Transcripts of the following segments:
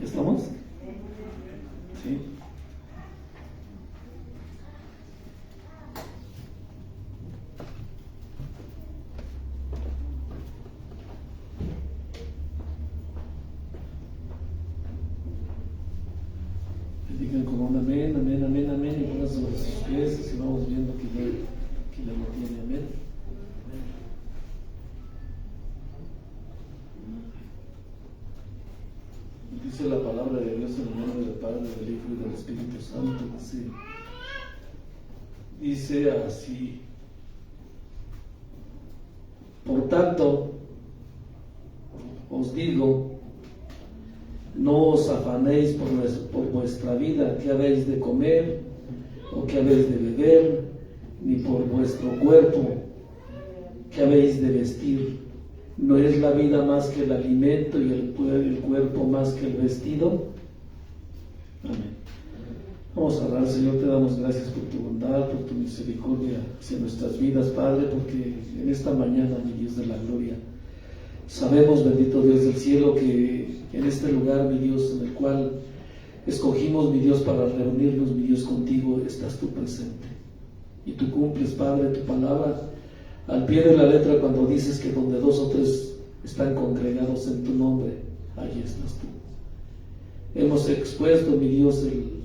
¿Estamos? Sí. Digan con un amén, amén, amén, amén, y pongan sobre sus pies y vamos viendo que ya lo tiene, amén. Dice la palabra de Dios en el nombre del Padre, del Hijo y del Espíritu Santo. Dice así: por tanto, os digo, no os afanéis por vuestra vida, qué habéis de comer o qué habéis de beber, ni por vuestro cuerpo, qué habéis de vestir. ¿No es la vida más que el alimento y el cuerpo más que el vestido? Amén. Vamos a orar. Señor, te damos gracias por tu bondad, por tu misericordia hacia nuestras vidas, Padre, porque en esta mañana, mi Dios de la gloria, sabemos, bendito Dios del cielo, que en este lugar, mi Dios, en el cual escogimos, mi Dios, para reunirnos, mi Dios, contigo, estás tú presente. Y tú cumples, Padre, tu palabra al pie de la letra cuando dices que donde dos o tres están congregados en tu nombre, allí estás tú. Hemos expuesto, mi Dios, el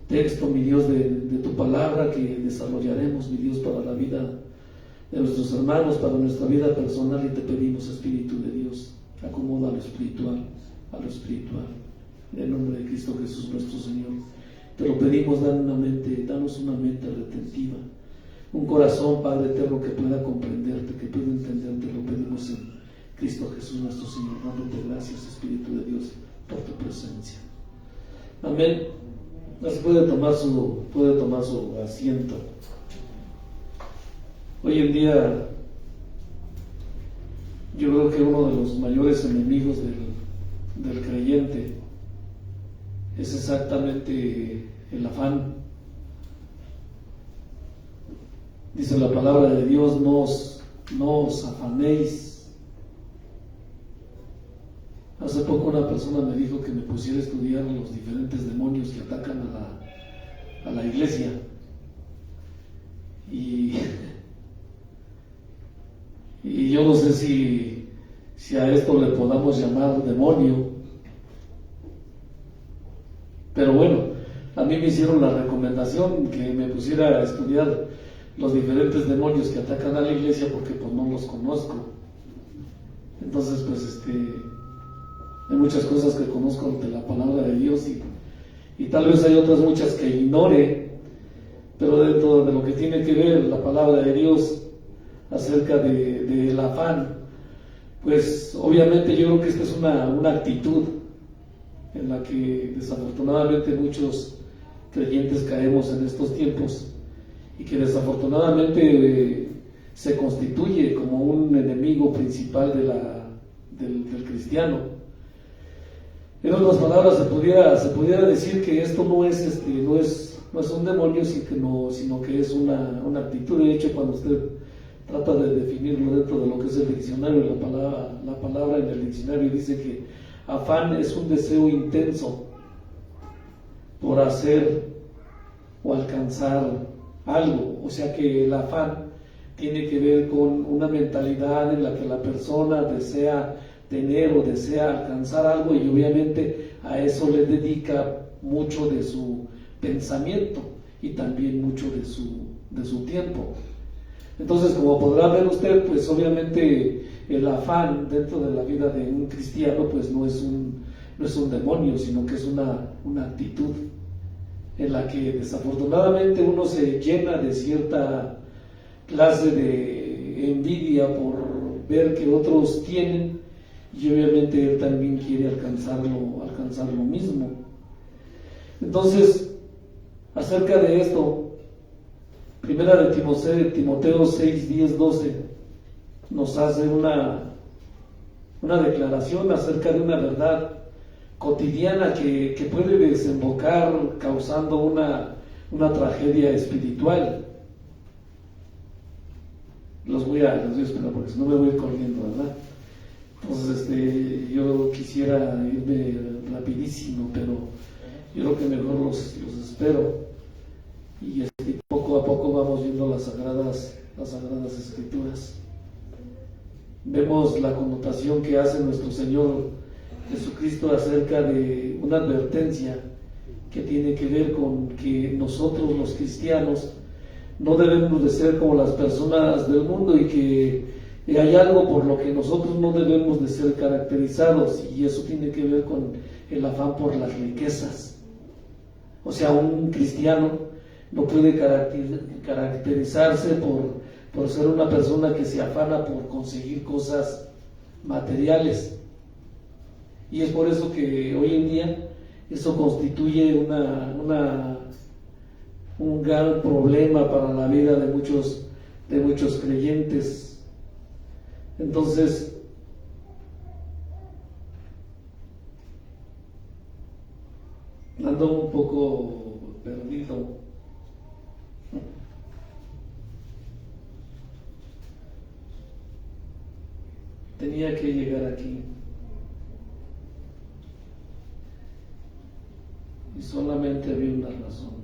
texto, mi Dios, de tu palabra que desarrollaremos, mi Dios, para la vida de nuestros hermanos, para nuestra vida personal, y te pedimos, Espíritu de Dios, acomoda lo espiritual a lo espiritual. En el nombre de Cristo Jesús nuestro Señor, te lo pedimos, danos una mente retentiva, un corazón, Padre eterno, que pueda comprenderte, que pueda entenderte. Lo pedimos en Cristo Jesús nuestro Señor, dándote gracias, Espíritu de Dios, por tu presencia. Amén. Puede tomar su asiento. Hoy en día, yo creo que uno de los mayores enemigos del creyente es exactamente el afán. Dice la palabra de Dios, no os afanéis. Hace poco una persona me dijo que me pusiera a estudiar los diferentes demonios que atacan a la iglesia. Y yo no sé si a esto le podamos llamar demonio. Pero bueno, a mí me hicieron la recomendación que me pusiera a estudiar los diferentes demonios que atacan a la iglesia, porque pues no los conozco. Entonces pues hay muchas cosas que conozco de la palabra de Dios y tal vez hay otras muchas que ignore, pero dentro de lo que tiene que ver la palabra de Dios acerca del afán, pues obviamente yo creo que esta es una actitud en la que desafortunadamente muchos creyentes caemos en estos tiempos, y que desafortunadamente se constituye como un enemigo principal del cristiano. En otras palabras, se pudiera decir que esto no es un demonio, sino que es una actitud. De hecho, cuando usted trata de definirlo dentro de lo que es el diccionario, la palabra en el diccionario dice que afán es un deseo intenso por hacer o alcanzar algo. O sea que el afán tiene que ver con una mentalidad en la que la persona desea tener o desea alcanzar algo, y obviamente a eso le dedica mucho de su pensamiento y también mucho de su tiempo. Entonces, como podrá ver usted, pues obviamente el afán dentro de la vida de un cristiano pues no es un demonio, sino que es una actitud en la que desafortunadamente uno se llena de cierta clase de envidia por ver que otros tienen, y obviamente él también quiere alcanzar lo mismo. Entonces, acerca de esto, primera de Timoteo 6, 10, 12 nos hace una declaración acerca de una verdad cotidiana que puede desembocar causando una tragedia espiritual. Los voy a esperar porque si no me voy corriendo, ¿verdad? Entonces, yo quisiera irme rapidísimo, pero yo creo que mejor los espero. Y poco a poco vamos viendo las sagradas escrituras. Vemos la connotación que hace nuestro Señor Jesucristo acerca de una advertencia que tiene que ver con que nosotros los cristianos no debemos de ser como las personas del mundo, y que hay algo por lo que nosotros no debemos de ser caracterizados, y eso tiene que ver con el afán por las riquezas. O sea, un cristiano no puede caracterizarse por ser una persona que se afana por conseguir cosas materiales. Y es por eso que hoy en día eso constituye un gran problema para la vida de muchos creyentes. Entonces, ando un poco perdido. Tenía que llegar aquí. Y solamente había una razón.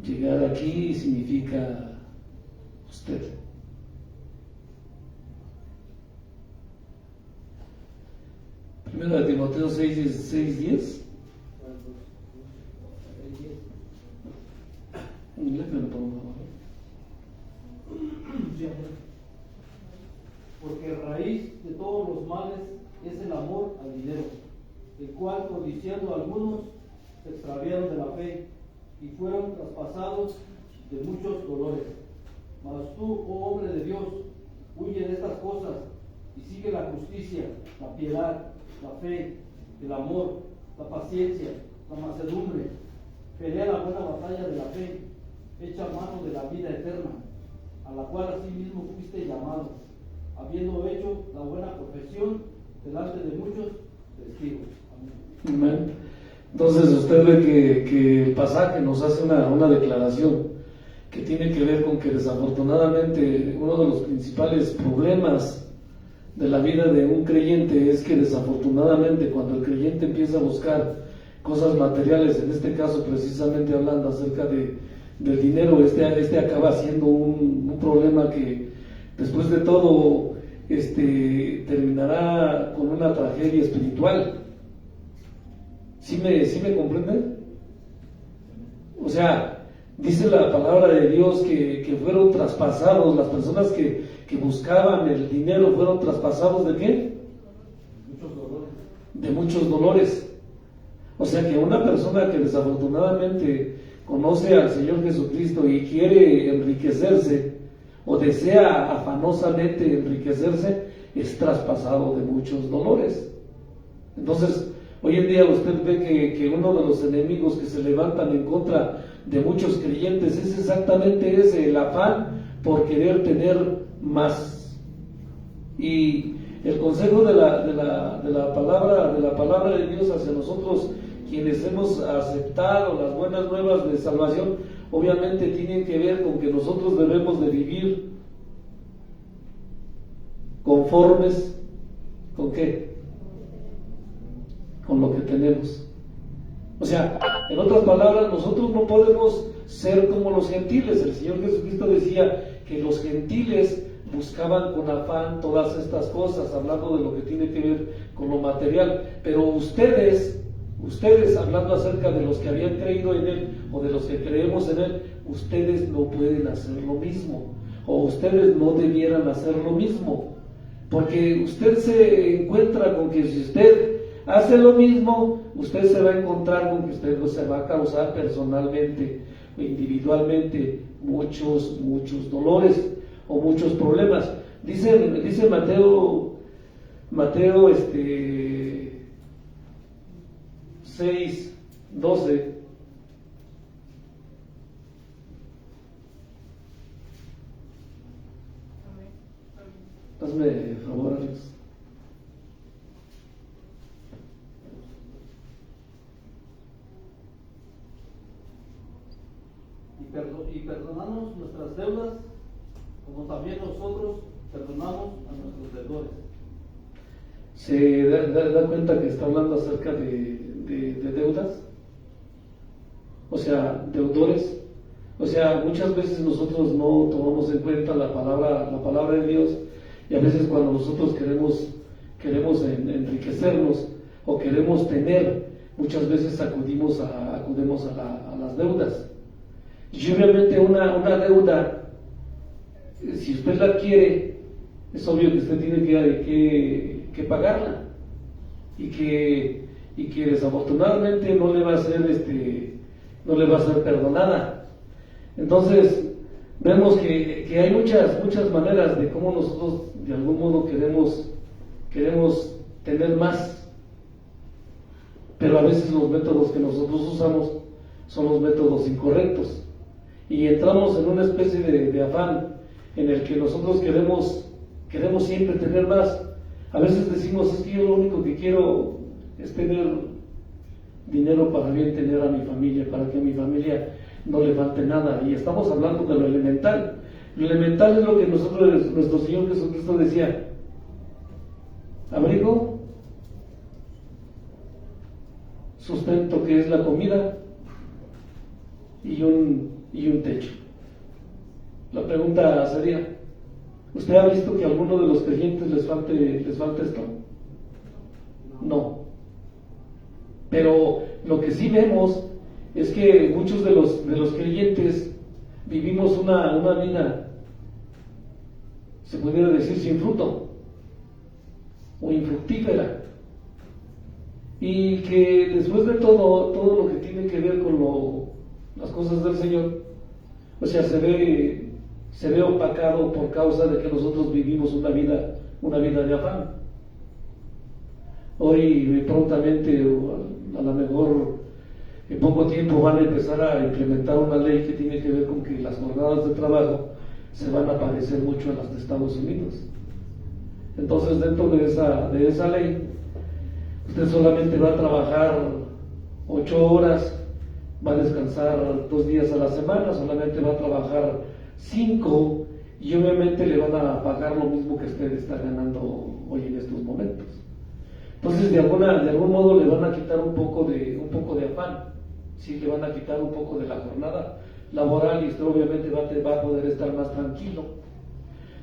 Llegar aquí significa usted. Primero de Timoteo 6:10. Léelo, por favor. Porque raíz de todos los males es el amor al dinero, el cual, codiciando algunos, se extraviaron de la fe y fueron traspasados de muchos dolores. Mas tú, oh hombre de Dios, huye de estas cosas y sigue la justicia, la piedad, la fe, el amor, la paciencia, la mansedumbre. Pelea la buena batalla de la fe, echa mano de la vida eterna, a la cual asimismo fuiste llamado, habiendo hecho la buena profesión delante de muchos testigos. Amén. Amén. Entonces usted ve que el pasaje nos hace una declaración que tiene que ver con que desafortunadamente uno de los principales problemas de la vida de un creyente es que desafortunadamente cuando el creyente empieza a buscar cosas materiales, en este caso precisamente hablando acerca del dinero, este acaba siendo un problema que después de todo terminará con una tragedia espiritual. ¿Sí me comprenden? O sea, dice la palabra de Dios que fueron traspasados, las personas que buscaban el dinero fueron traspasados ¿de qué? Muchos dolores. De muchos dolores. O sea que una persona que desafortunadamente conoce al Señor Jesucristo y quiere enriquecerse o desea afanosamente enriquecerse, es traspasado de muchos dolores. Entonces, hoy en día usted ve que uno de los enemigos que se levantan en contra de muchos creyentes es exactamente ese, el afán por querer tener más. Y el consejo de la palabra de Dios hacia nosotros, quienes hemos aceptado las buenas nuevas de salvación, obviamente tienen que ver con que nosotros debemos de vivir conformes ¿con qué? Con lo que tenemos. O sea, en otras palabras, nosotros no podemos ser como los gentiles. El Señor Jesucristo decía que los gentiles buscaban con afán todas estas cosas, hablando de lo que tiene que ver con lo material. Pero ustedes, hablando acerca de los que habían creído en Él o de los que creemos en Él, ustedes no pueden hacer lo mismo, o ustedes no debieran hacer lo mismo, porque usted se encuentra con que si usted hace lo mismo, usted se va a encontrar con que usted se va a causar personalmente o individualmente muchos12 o muchos problemas. Dice Mateo 6:12. Hazme favor, Alex. Y perdonamos nuestras deudas, como también nosotros se da cuenta que está hablando acerca de deudas, o sea, deudores. O sea, muchas veces nosotros no tomamos en cuenta la palabra de Dios, y a veces cuando nosotros queremos enriquecernos o queremos tener, muchas veces acudimos a las deudas. Y obviamente una deuda, si usted la adquiere, es obvio que usted tiene que pagarla, y que desafortunadamente no le va a ser perdonada. Entonces vemos que hay muchas maneras de cómo nosotros de algún modo queremos tener más, pero a veces los métodos que nosotros usamos son los métodos incorrectos, y entramos en una especie de afán en el que nosotros queremos siempre tener más. A veces decimos, es que yo lo único que quiero es tener dinero para bien tener a mi familia, para que a mi familia no le falte nada, y estamos hablando de lo elemental. Lo elemental es lo que nuestro Señor Jesucristo decía: abrigo, sustento, que es la comida, y un techo. La pregunta sería, ¿usted ha visto que a alguno de los creyentes les falte esto? No. Pero lo que sí vemos es que muchos de los creyentes vivimos una vida, se pudiera decir, sin fruto o infructífera, y que después de todo lo que tiene que ver con las cosas del Señor, o sea, se ve opacado por causa de que nosotros vivimos una vida de afán. Hoy prontamente, a lo mejor en poco tiempo, van a empezar a implementar una ley que tiene que ver con que las jornadas de trabajo se van a parecer mucho a las de Estados Unidos. Entonces, dentro de esa ley, usted solamente va a trabajar 8 horas, va a descansar 2 días a la semana, solamente va a trabajar 5, y obviamente le van a pagar lo mismo que usted está ganando hoy en estos momentos. Entonces, de algún modo le van a quitar un poco de afán, sí, le van a quitar un poco de la jornada laboral, y usted obviamente va a poder estar más tranquilo.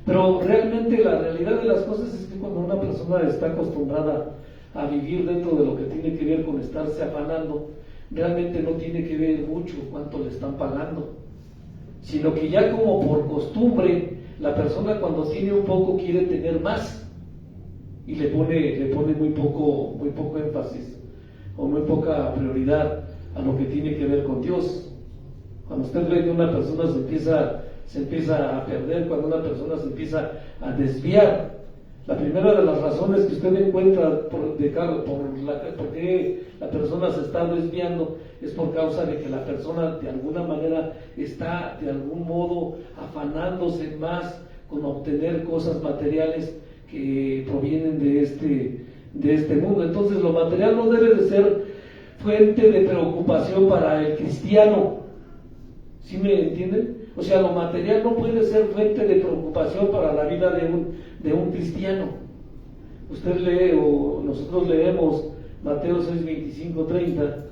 Pero realmente la realidad de las cosas es que cuando una persona está acostumbrada a vivir dentro de lo que tiene que ver con estarse afanando, realmente no tiene que ver mucho cuánto le están pagando, sino que ya como por costumbre, la persona cuando tiene un poco quiere tener más, y le pone muy poco énfasis o muy poca prioridad a lo que tiene que ver con Dios. Cuando usted ve que una persona se empieza a perder, cuando una persona se empieza a desviar, la primera de las razones que usted encuentra por qué la persona se está desviando es por causa de que la persona de alguna manera está de algún modo afanándose más con obtener cosas materiales que provienen de este mundo. Entonces, lo material no debe de ser fuente de preocupación para el cristiano. ¿Sí me entienden? O sea, lo material no puede ser fuente de preocupación para la vida de un cristiano. Usted lee, o nosotros leemos Mateo 6, 25, 30.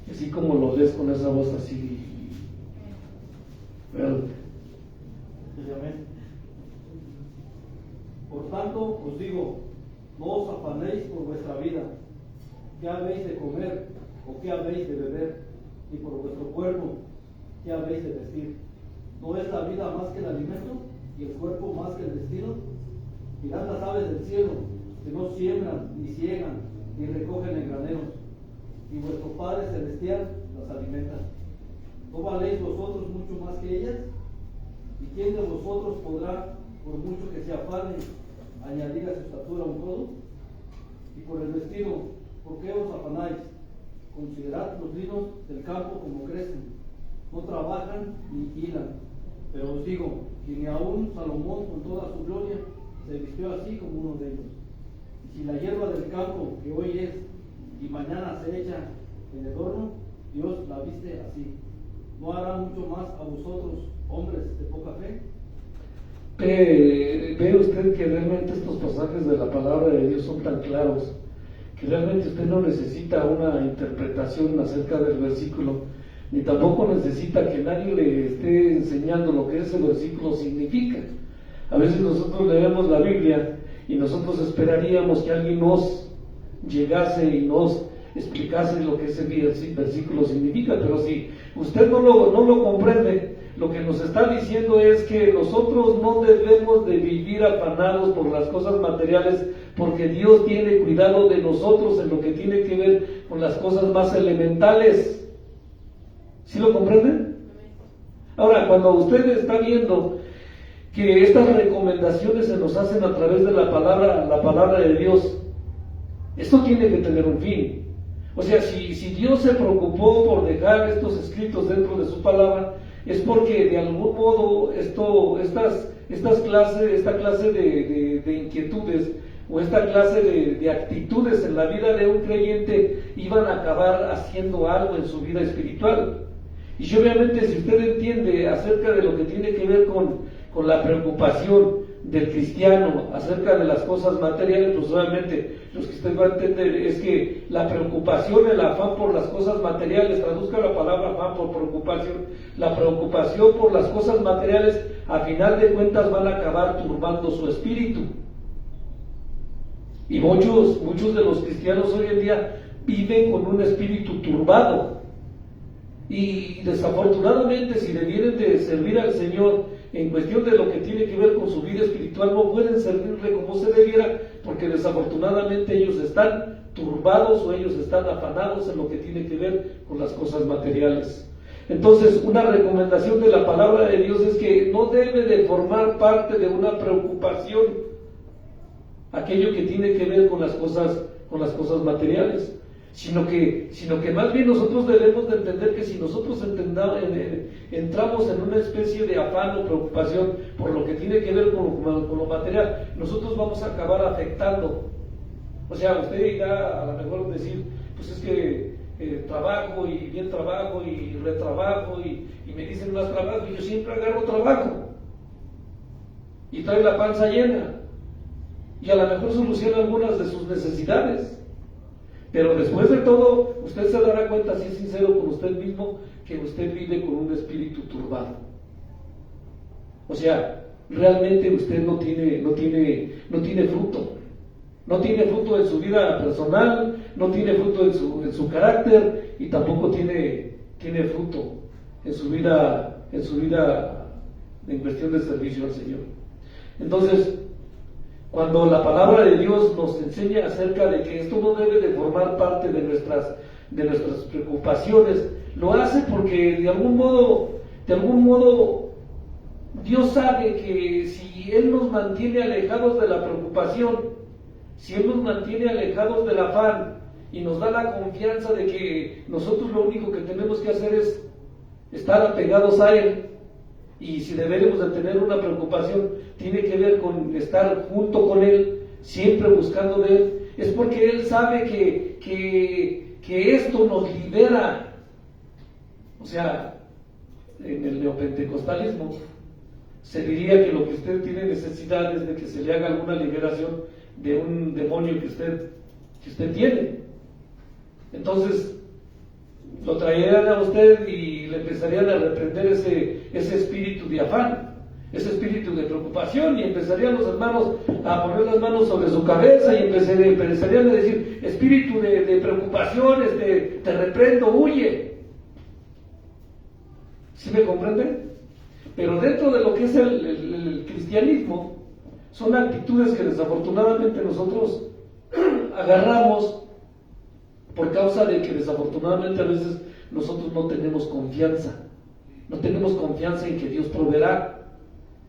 Así como lo lees con esa voz así. Por tanto, os digo, no os afanéis por vuestra vida, qué habéis de comer o qué habéis de beber, ni por vuestro cuerpo, qué habéis de vestir. ¿No es la vida más que el alimento y el cuerpo más que el vestido? Mirad las aves del cielo, que no siembran, ni ciegan, ni recogen en graneros, y vuestro Padre Celestial las alimenta. ¿No valéis vosotros mucho más que ellas? ¿Y quién de vosotros podrá, por mucho que se afane, añadir a su estatura un codo? Y por el vestido, ¿por qué os afanáis? Considerad los linos del campo como crecen, no trabajan ni hilan. Pero os digo que ni aun Salomón con toda su gloria se vistió así como uno de ellos. Y si la hierba del campo, que hoy es y mañana se echa en el horno, Dios la viste así, ¿no hará mucho más a vosotros, hombres de poca fe? ve usted que realmente estos pasajes de la palabra de Dios son tan claros que realmente usted no necesita una interpretación acerca del versículo, ni tampoco necesita que nadie le esté enseñando lo que ese versículo significa. A veces nosotros leemos la Biblia y nosotros esperaríamos que alguien nos llegase y nos explicase lo que ese versículo significa, pero si usted no lo comprende, lo que nos está diciendo es que nosotros no debemos de vivir afanados por las cosas materiales, porque Dios tiene cuidado de nosotros en lo que tiene que ver con las cosas más elementales. ¿Sí lo comprenden? Ahora, cuando usted está viendo que estas recomendaciones se nos hacen a través de la palabra de Dios, esto tiene que tener un fin. O sea, si Dios se preocupó por dejar estos escritos dentro de su palabra, es porque de algún modo esta clase de inquietudes o esta clase de actitudes en la vida de un creyente iban a acabar haciendo algo en su vida espiritual. Y obviamente, si usted entiende acerca de lo que tiene que ver con la preocupación del cristiano acerca de las cosas materiales, pues obviamente lo que usted va a entender es que la preocupación, el afán por las cosas materiales, traduzca la palabra afán por preocupación, la preocupación por las cosas materiales, a final de cuentas van a acabar turbando su espíritu. Y muchos de los cristianos hoy en día viven con un espíritu turbado. Y desafortunadamente, si le vienen de servir al Señor en cuestión de lo que tiene que ver con su vida espiritual, no pueden servirle como se debiera, porque desafortunadamente ellos están turbados o ellos están afanados en lo que tiene que ver con las cosas materiales. Entonces, una recomendación de la palabra de Dios es que no debe de formar parte de una preocupación aquello que tiene que ver con las cosas materiales. Sino que más bien nosotros debemos de entender que si nosotros entramos en una especie de afán o preocupación por lo que tiene que ver con lo material, nosotros vamos a acabar afectando. O sea, usted irá a lo mejor decir, pues es que trabajo y bien trabajo y retrabajo y me dicen más trabajo y yo siempre agarro trabajo y trae la panza llena y a lo mejor soluciona algunas de sus necesidades. Pero después de todo, usted se dará cuenta, si es sincero con usted mismo, que usted vive con un espíritu turbado. O sea, realmente usted no tiene fruto. No tiene fruto en su vida personal, no tiene fruto en su carácter y tampoco tiene fruto en su vida en cuestión de servicio al Señor. Entonces, cuando la palabra de Dios nos enseña acerca de que esto no debe de formar parte de nuestras preocupaciones, lo hace porque de algún modo Dios sabe que si Él nos mantiene alejados de la preocupación, si Él nos mantiene alejados del afán y nos da la confianza de que nosotros lo único que tenemos que hacer es estar apegados a Él, y si deberemos de tener una preocupación, tiene que ver con estar junto con Él, siempre buscando de Él, es porque Él sabe que esto nos libera. O sea, en el neopentecostalismo se diría que lo que usted tiene necesidad es de que se le haga alguna liberación de un demonio que usted tiene. Entonces lo traerían a usted y le empezarían a reprender ese espíritu de afán, ese espíritu de preocupación, y empezarían los hermanos a poner las manos sobre su cabeza y empezarían a decir: espíritu de preocupación, te reprendo, huye. ¿Sí me comprenden? Pero dentro de lo que es el cristianismo, son actitudes que desafortunadamente nosotros agarramos por causa de que desafortunadamente a veces nosotros no tenemos confianza. No tenemos confianza en que Dios proveerá,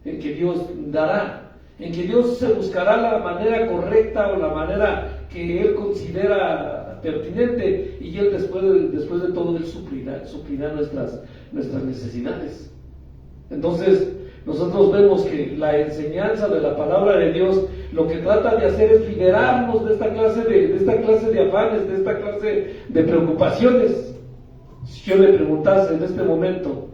en que Dios dará, en que Dios se buscará la manera correcta o la manera que Él considera pertinente, y Él después de todo Él suplirá nuestras necesidades. Entonces nosotros vemos que la enseñanza de la palabra de Dios lo que trata de hacer es liberarnos de esta clase de afanes, de esta clase de preocupaciones. Si yo le preguntase en este momento,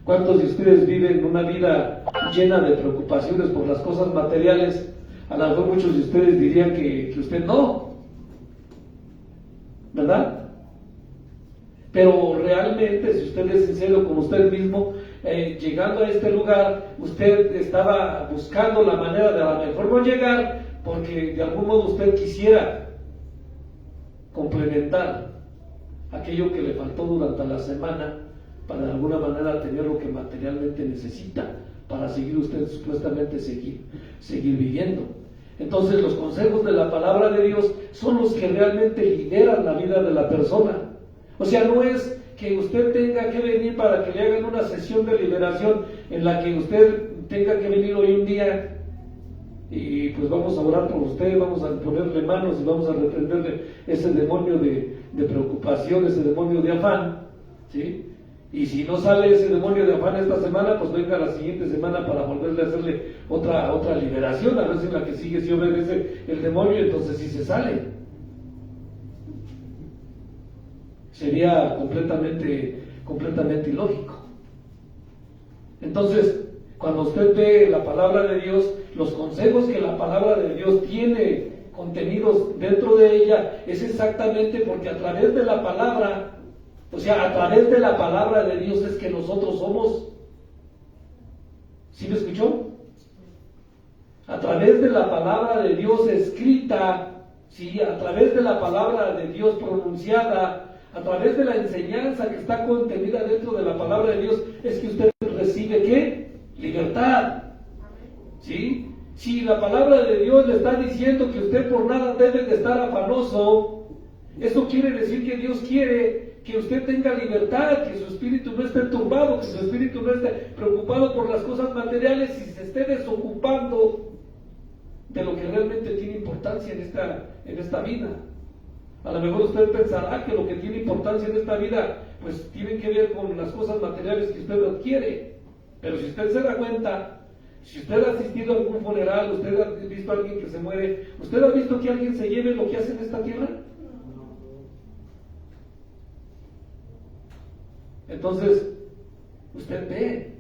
¿Cuántos de ustedes viven una vida llena de preocupaciones por las cosas materiales? A lo mejor muchos de ustedes dirían que usted no, ¿verdad? Pero realmente, si usted es sincero con usted mismo, llegando a este lugar, usted estaba buscando la manera de a lo mejor no llegar, porque de algún modo usted quisiera complementar aquello que le faltó durante la semana para de alguna manera tener lo que materialmente necesita para seguir usted supuestamente seguir viviendo. Entonces los consejos de la palabra de Dios son los que realmente lideran la vida de la persona. O sea, no es que usted tenga que venir para que le hagan una sesión de liberación en la que usted tenga que venir hoy un día y pues vamos a orar por usted, vamos a ponerle manos y vamos a reprenderle ese demonio de preocupación, ese demonio de afán, ¿sí? Y si no sale ese demonio de afán esta semana, pues venga la siguiente semana para volverle a hacerle otra liberación, a ver si en la que sigue si obedece el demonio, entonces sí se sale. Sería completamente ilógico. Entonces, cuando usted ve la palabra de Dios, los consejos que la palabra de Dios tiene contenidos dentro de ella, es exactamente porque a través de la palabra, o sea, a través de la palabra de Dios es que nosotros somos. ¿Sí me escuchó? A través de la palabra de Dios escrita, sí, a través de la palabra de Dios pronunciada, a través de la enseñanza que está contenida dentro de la palabra de Dios, es que usted recibe ¿qué? Libertad. ¿Sí? Si la palabra de Dios le está diciendo que usted por nada debe de estar afanoso, eso quiere decir que Dios quiere que usted tenga libertad, que su espíritu no esté turbado, que su espíritu no esté preocupado por las cosas materiales y se esté desocupando de lo que realmente tiene importancia en esta vida. A lo mejor usted pensará que lo que tiene importancia en esta vida pues tiene que ver con las cosas materiales que usted adquiere, pero si usted se da cuenta, si usted ha asistido a algún funeral, usted ha visto a alguien que se muere, ¿usted ha visto que alguien se lleve lo que hace en esta tierra? Entonces, usted ve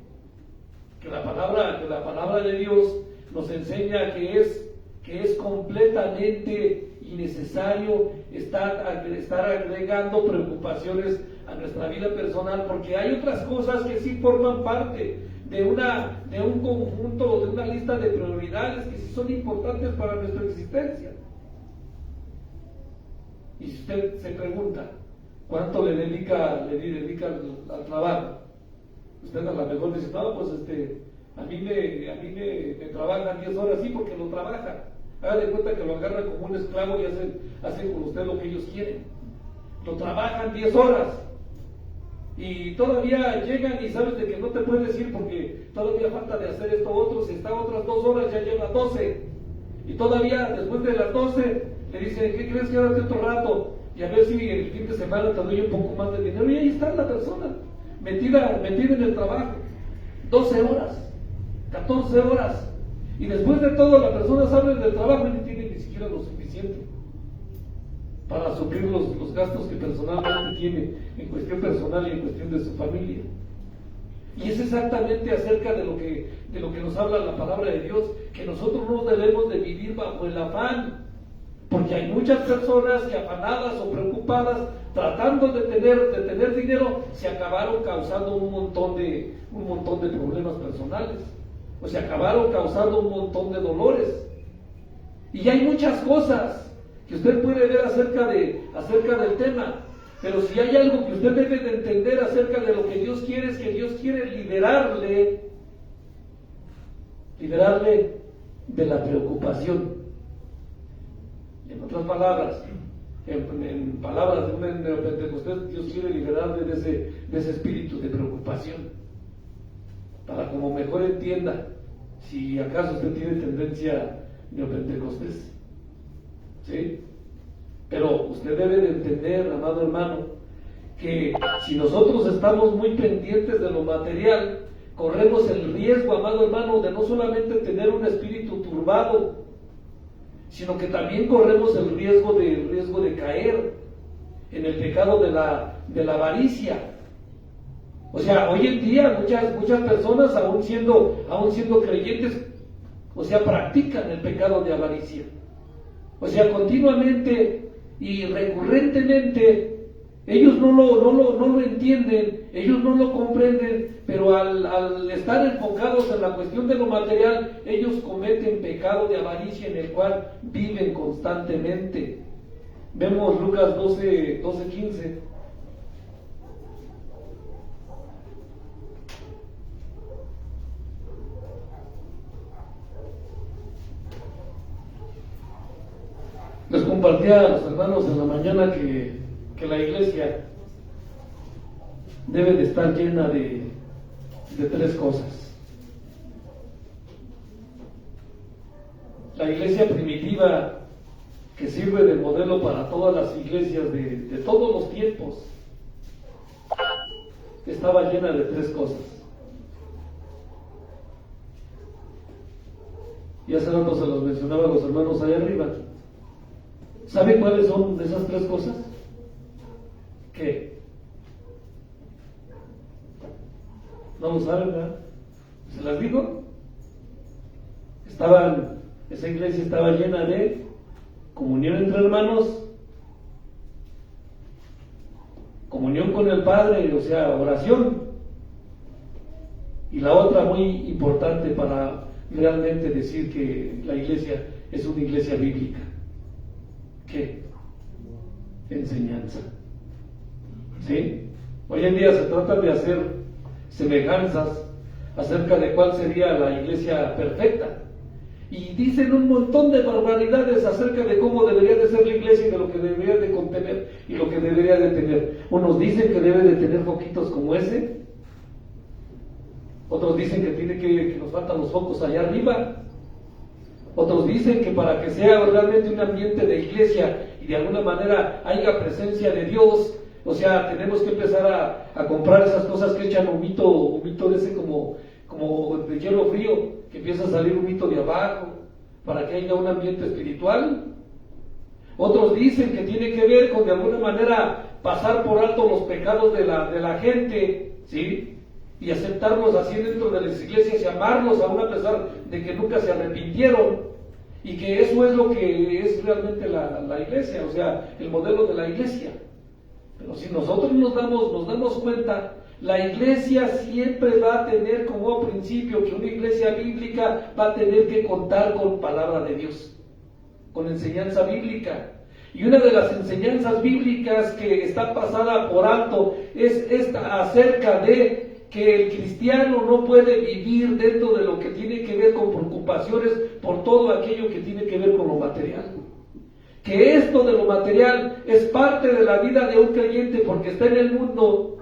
que la palabra de Dios nos enseña que es completamente innecesario estar agregando preocupaciones a nuestra vida personal, porque hay otras cosas que sí forman parte de un conjunto, de una lista de prioridades que sí son importantes para nuestra existencia. Y si usted se pregunta, ¿cuánto le dedica al trabajo? Usted a lo mejor dice, no, pues a mí me trabajan 10 horas, sí, porque lo trabaja. Haga de cuenta que lo agarran como un esclavo y hacen con usted lo que ellos quieren. Lo trabajan 10 horas. Y todavía llegan y sabes de que no te puedes ir porque todavía falta de hacer esto otro. Si está otras 2 horas, ya lleva 12. Y todavía después de las 12 le dicen, ¿qué crees que ahora otro rato? Y a ver si el fin de semana te doy un poco más de dinero. Y ahí está la persona, metida en el trabajo, 12 horas, 14 horas. Y después de todo, la persona sale del trabajo y no tiene ni siquiera lo suficiente para suplir los gastos que personalmente tiene en cuestión personal y en cuestión de su familia. Y es exactamente acerca de lo que nos habla la palabra de Dios, que nosotros no debemos de vivir bajo el afán. Porque hay muchas personas que afanadas o preocupadas, tratando de tener dinero, se acabaron causando un montón de problemas personales. O se acabaron causando un montón de dolores. Y hay muchas cosas que usted puede ver acerca del tema. Pero si hay algo que usted debe de entender acerca de lo que Dios quiere, es que Dios quiere liberarle de la preocupación. En otras palabras, en palabras de un neopentecostés, Dios quiere liberarle de ese espíritu de preocupación, para como mejor entienda si acaso usted tiene tendencia neopentecostés. ¿Sí? Pero usted debe de entender, amado hermano, que si nosotros estamos muy pendientes de lo material, corremos el riesgo, amado hermano, de no solamente tener un espíritu turbado, sino que también corremos el riesgo de caer en el pecado de la avaricia. O sea, hoy en día muchas personas, aún siendo creyentes, o sea, practican el pecado de avaricia. O sea, continuamente y recurrentemente, ellos no lo entienden, ellos no lo comprenden, pero al estar enfocados en la cuestión de lo material, ellos cometen pecado de avaricia en el cual viven constantemente. Vemos Lucas 12:15. Les compartía a los hermanos en la mañana que la iglesia debe de estar llena de tres cosas. La iglesia primitiva, que sirve de modelo para todas las iglesias de todos los tiempos, estaba llena de tres cosas. Y hace rato se los mencionaba a los hermanos allá arriba. ¿Saben cuáles son esas tres cosas? ¿Qué? No lo saben, ¿verdad? ¿Se las digo? Esa iglesia estaba llena de comunión entre hermanos, comunión con el Padre, o sea, oración. Y la otra muy importante para realmente decir que la iglesia es una iglesia bíblica. ¿Qué? Enseñanza. ¿Sí? Hoy en día se trata de hacer semejanzas acerca de cuál sería la iglesia perfecta. Y dicen un montón de barbaridades acerca de cómo debería de ser la iglesia y de lo que debería de contener y lo que debería de tener. Unos dicen que debe de tener foquitos como ese. Otros dicen que nos faltan los focos allá arriba. Otros dicen que para que sea realmente un ambiente de iglesia y de alguna manera haya presencia de Dios, o sea, tenemos que empezar a comprar esas cosas que echan humito de ese como de hielo frío, que empieza a salir humito de abajo, para que haya un ambiente espiritual. Otros dicen que tiene que ver con de alguna manera pasar por alto los pecados de la gente, ¿sí? Y aceptarlos así dentro de las iglesias y amarlos aún a pesar de que nunca se arrepintieron, y que eso es lo que es realmente la iglesia, o sea, el modelo de la iglesia. Pero si nosotros nos damos cuenta, la iglesia siempre va a tener como principio que una iglesia bíblica va a tener que contar con palabra de Dios, con enseñanza bíblica. Y una de las enseñanzas bíblicas que está pasada por alto es esta acerca de que el cristiano no puede vivir dentro de lo que tiene que ver con preocupaciones por todo aquello que tiene que ver con lo material. Que esto de lo material es parte de la vida de un creyente porque está en el mundo,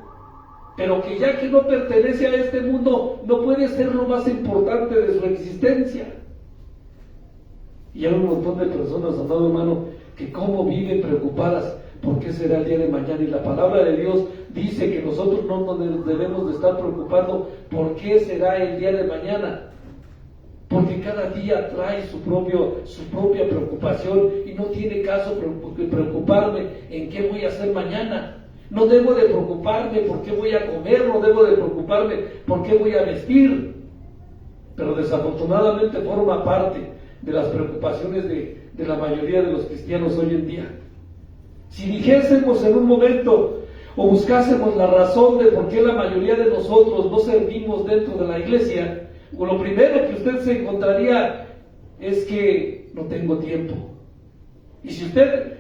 pero que ya que no pertenece a este mundo, no puede ser lo más importante de su existencia. Y hay un montón de personas, amado hermano, que cómo viven preocupadas por qué será el día de mañana, y la palabra de Dios dice que nosotros no nos debemos de estar preocupando por qué será el día de mañana, porque cada día trae su propia preocupación, y no tiene caso preocuparme en qué voy a hacer mañana. No debo de preocuparme por qué voy a comer, no debo de preocuparme por qué voy a vestir, pero desafortunadamente forma parte de las preocupaciones de la mayoría de los cristianos hoy en día. Si dijésemos en un momento o buscásemos la razón de por qué la mayoría de nosotros no servimos dentro de la iglesia, lo primero que usted se encontraría es que no tengo tiempo. Y si usted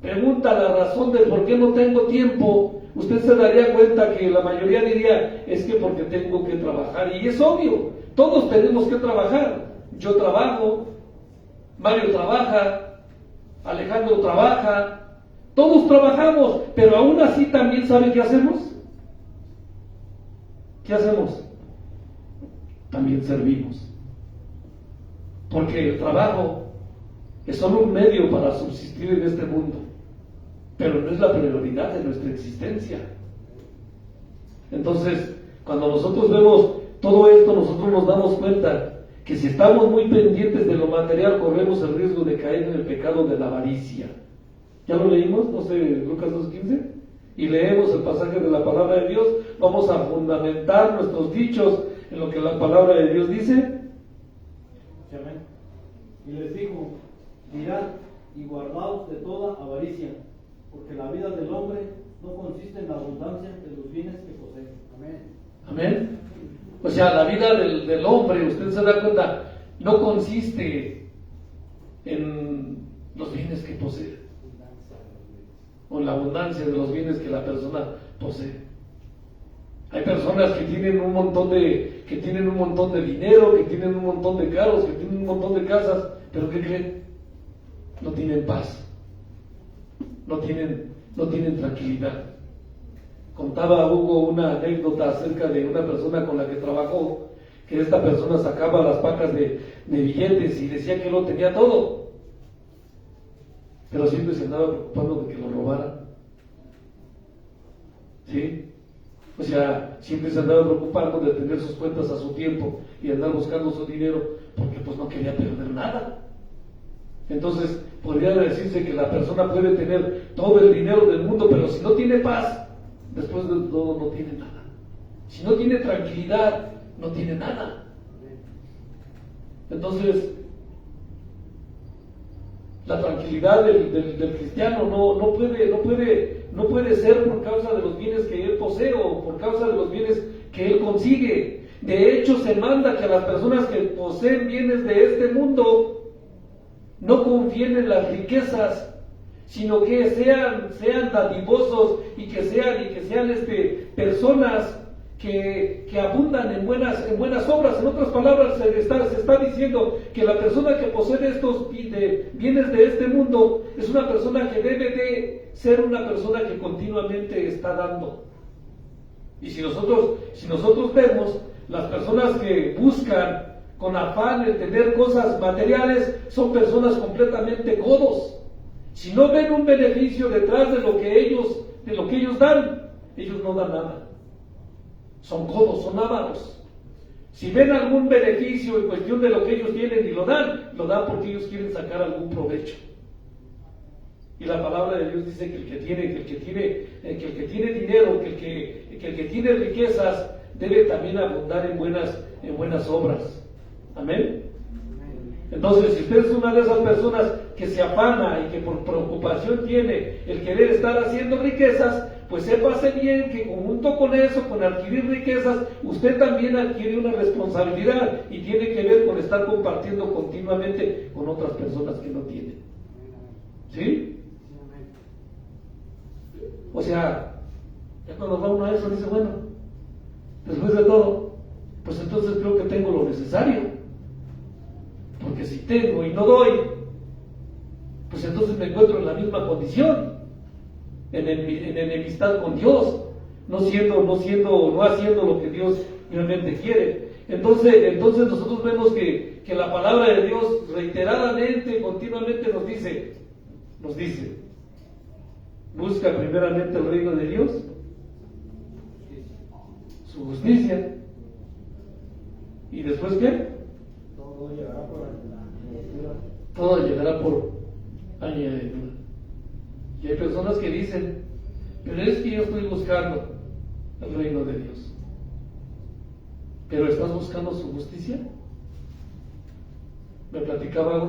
pregunta la razón de por qué no tengo tiempo, usted se daría cuenta que la mayoría diría, es que porque tengo que trabajar. Y es obvio, todos tenemos que trabajar. Yo trabajo, Mario trabaja, Alejandro trabaja, todos trabajamos, pero aún así también ¿saben qué hacemos? ¿Qué hacemos? También servimos. Porque el trabajo es solo un medio para subsistir en este mundo, pero no es la prioridad de nuestra existencia. Entonces, cuando nosotros vemos todo esto, nosotros nos damos cuenta que si estamos muy pendientes de lo material, corremos el riesgo de caer en el pecado de la avaricia. ¿Ya lo leímos? No sé, Lucas 2:15. y leemos el pasaje de la palabra de Dios, vamos a fundamentar nuestros dichos en lo que la palabra de Dios dice. Amén. Y les dijo: mirad y guardaos de toda avaricia, porque la vida del hombre no consiste en la abundancia de los bienes que posee. Amén. Amén. O sea, la vida del hombre, usted se da cuenta, no consiste en los bienes que posee, o en la abundancia de los bienes que la persona posee. Hay personas que tienen un montón de dinero, que tienen un montón de carros, que tienen un montón de casas, pero ¿qué creen? No tienen paz, no tienen tranquilidad. Contaba Hugo una anécdota acerca de una persona con la que trabajó, que esta persona sacaba las pacas de billetes y decía que lo tenía todo, pero siempre se andaba preocupando de que lo robaran. ¿Sí? O sea, siempre se andaba preocupando de tener sus cuentas a su tiempo y andar buscando su dinero, porque pues no quería perder nada. Entonces, podría decirse que la persona puede tener todo el dinero del mundo, pero si no tiene paz, después de todo no tiene nada. Si no tiene tranquilidad, no tiene nada. Entonces, la tranquilidad del cristiano no puede ser por causa de los bienes que él posee o por causa de los bienes que él consigue. De hecho, se manda que a las personas que poseen bienes de este mundo no confíen en las riquezas, sino que sean dadivosos y que sean personas que abundan en buenas obras. En otras palabras, se está diciendo que la persona que posee estos bienes de este mundo es una persona que debe de ser una persona que continuamente está dando. Y si nosotros vemos, las personas que buscan con afán el tener cosas materiales son personas completamente codos. Si no ven un beneficio detrás de lo que ellos dan, ellos no dan nada. Son codos, son ávaros. Si ven algún beneficio en cuestión de lo que ellos tienen y lo dan porque ellos quieren sacar algún provecho. Y la palabra de Dios dice que el que tiene dinero, que el que tiene riquezas, debe también abundar en buenas obras. Amén. Entonces, si usted es una de esas personas que se afana y que por preocupación tiene el querer estar haciendo riquezas, pues sépase bien que junto con eso, con adquirir riquezas, usted también adquiere una responsabilidad y tiene que ver con estar compartiendo continuamente con otras personas que no tienen. ¿Sí? O sea, ya cuando va uno a eso dice, bueno, después de todo, pues entonces creo que tengo lo necesario. Porque si tengo y no doy, pues entonces me encuentro en la misma condición, en enemistad con Dios, no haciendo lo que Dios realmente quiere. Entonces nosotros vemos que la palabra de Dios reiteradamente, continuamente nos dice, busca primeramente el reino de Dios, su justicia, y después ¿qué? Todo llegará por añadidura. Y hay personas que dicen, pero es que yo estoy buscando el reino de Dios. ¿Pero estás buscando su justicia? Me platicaba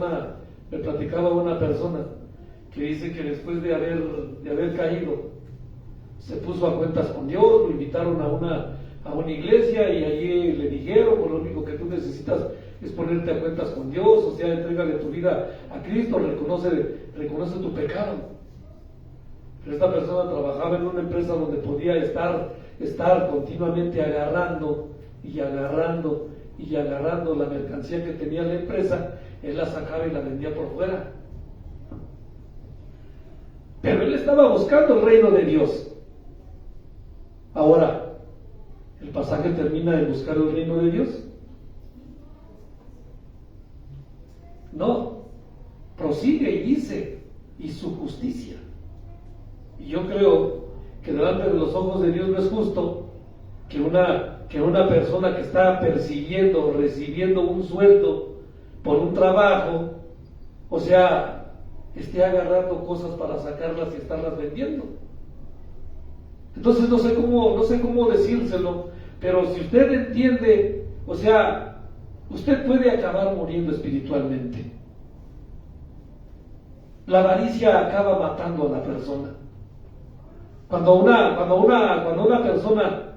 una persona que dice que después de haber caído, se puso a cuentas con Dios, lo invitaron a una iglesia y allí le dijeron, pues lo único que tú necesitas es ponerte a cuentas con Dios, o sea, entrégale tu vida a Cristo, reconoce tu pecado. Pero esta persona trabajaba en una empresa donde podía estar continuamente agarrando la mercancía que tenía la empresa, él la sacaba y la vendía por fuera. Pero él estaba buscando el reino de Dios. Ahora, ¿el pasaje termina de buscar el reino de Dios? No, prosigue y dice, y su justicia. Y yo creo que delante de los ojos de Dios no es justo que una persona que está persiguiendo o recibiendo un sueldo por un trabajo, o sea, esté agarrando cosas para sacarlas y estarlas vendiendo. Entonces no sé cómo decírselo, pero si usted entiende, o sea, usted puede acabar muriendo espiritualmente. La avaricia acaba matando a la persona. Cuando una persona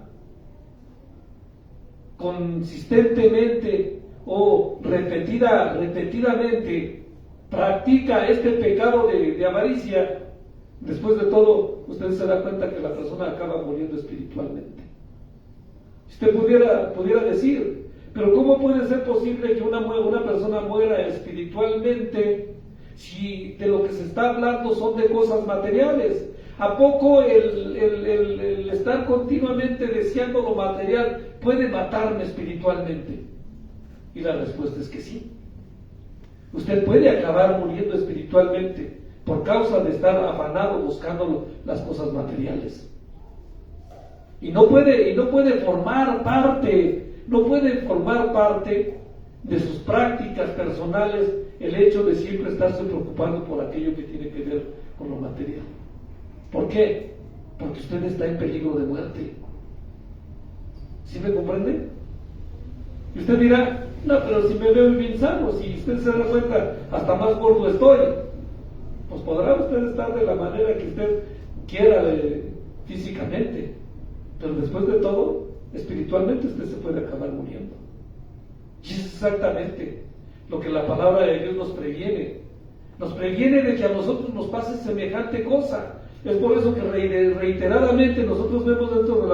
consistentemente o repetidamente practica este pecado de avaricia, después de todo, usted se da cuenta que la persona acaba muriendo espiritualmente. Usted pudiera decir, pero ¿cómo puede ser posible que una persona muera espiritualmente si de lo que se está hablando son de cosas materiales? ¿A poco el estar continuamente deseando lo material puede matarme espiritualmente? Y la respuesta es que sí. Usted puede acabar muriendo espiritualmente por causa de estar afanado buscando las cosas materiales. Y no puede formar parte de sus prácticas personales el hecho de siempre estarse preocupando por aquello que tiene que ver con lo material. ¿Por qué? Porque usted está en peligro de muerte. ¿Sí me comprende? Y usted dirá, no, pero si me veo bien sano, si usted se da cuenta, hasta más gordo estoy. Pues podrá usted estar de la manera que usted quiera físicamente, pero después de todo, espiritualmente usted se puede acabar muriendo. Y es exactamente lo que la palabra de Dios nos previene. Nos previene de que a nosotros nos pase semejante cosa. Es por eso que reiteradamente nosotros vemos dentro de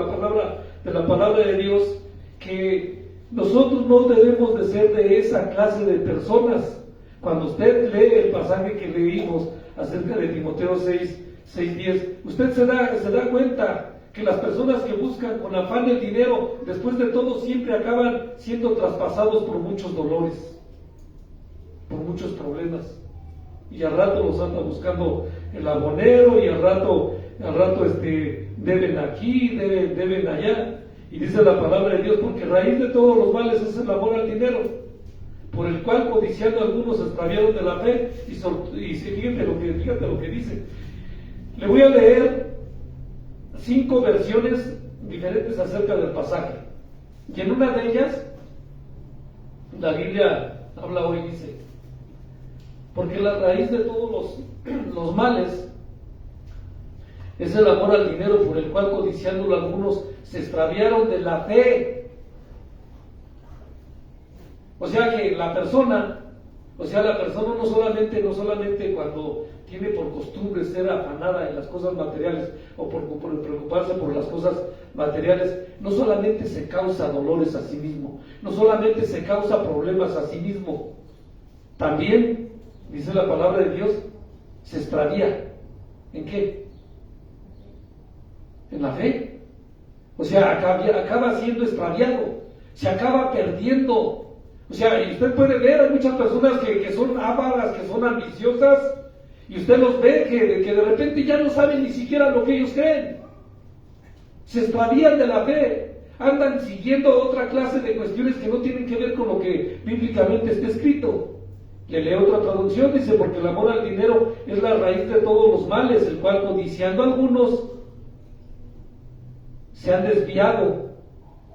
la palabra de Dios que nosotros no debemos de ser de esa clase de personas. Cuando usted lee el pasaje que leímos acerca de Timoteo 6:10, usted se da cuenta que las personas que buscan con afán el dinero, después de todo siempre acaban siendo traspasados por muchos dolores, por muchos problemas. Y al rato los anda buscando el abonero, y al rato deben aquí, deben allá. Y dice la palabra de Dios, porque raíz de todos los males es el amor al dinero, por el cual codiciando algunos se extraviaron de la fe. Y fíjate lo que dice. Le voy a leer 5 versiones diferentes acerca del pasaje. Y en una de ellas, la Biblia habla hoy, dice, porque la raíz de todos los males es el amor al dinero, por el cual codiciándolo algunos se extraviaron de la fe. O sea que la persona no solamente cuando tiene por costumbre ser afanada en las cosas materiales o por preocuparse por las cosas materiales, no solamente se causa dolores a sí mismo, no solamente se causa problemas a sí mismo, también, dice la palabra de Dios, se extravía. ¿En qué? En la fe. O sea, acaba siendo extraviado, se acaba perdiendo. O sea, y usted puede ver, hay muchas personas que son ávaras, que son ambiciosas, y usted los ve que de repente ya no saben ni siquiera lo que ellos creen. Se extravían de la fe, andan siguiendo otra clase de cuestiones que no tienen que ver con lo que bíblicamente está escrito. Le leo otra traducción, dice, porque el amor al dinero es la raíz de todos los males, el cual codiciando algunos se han desviado.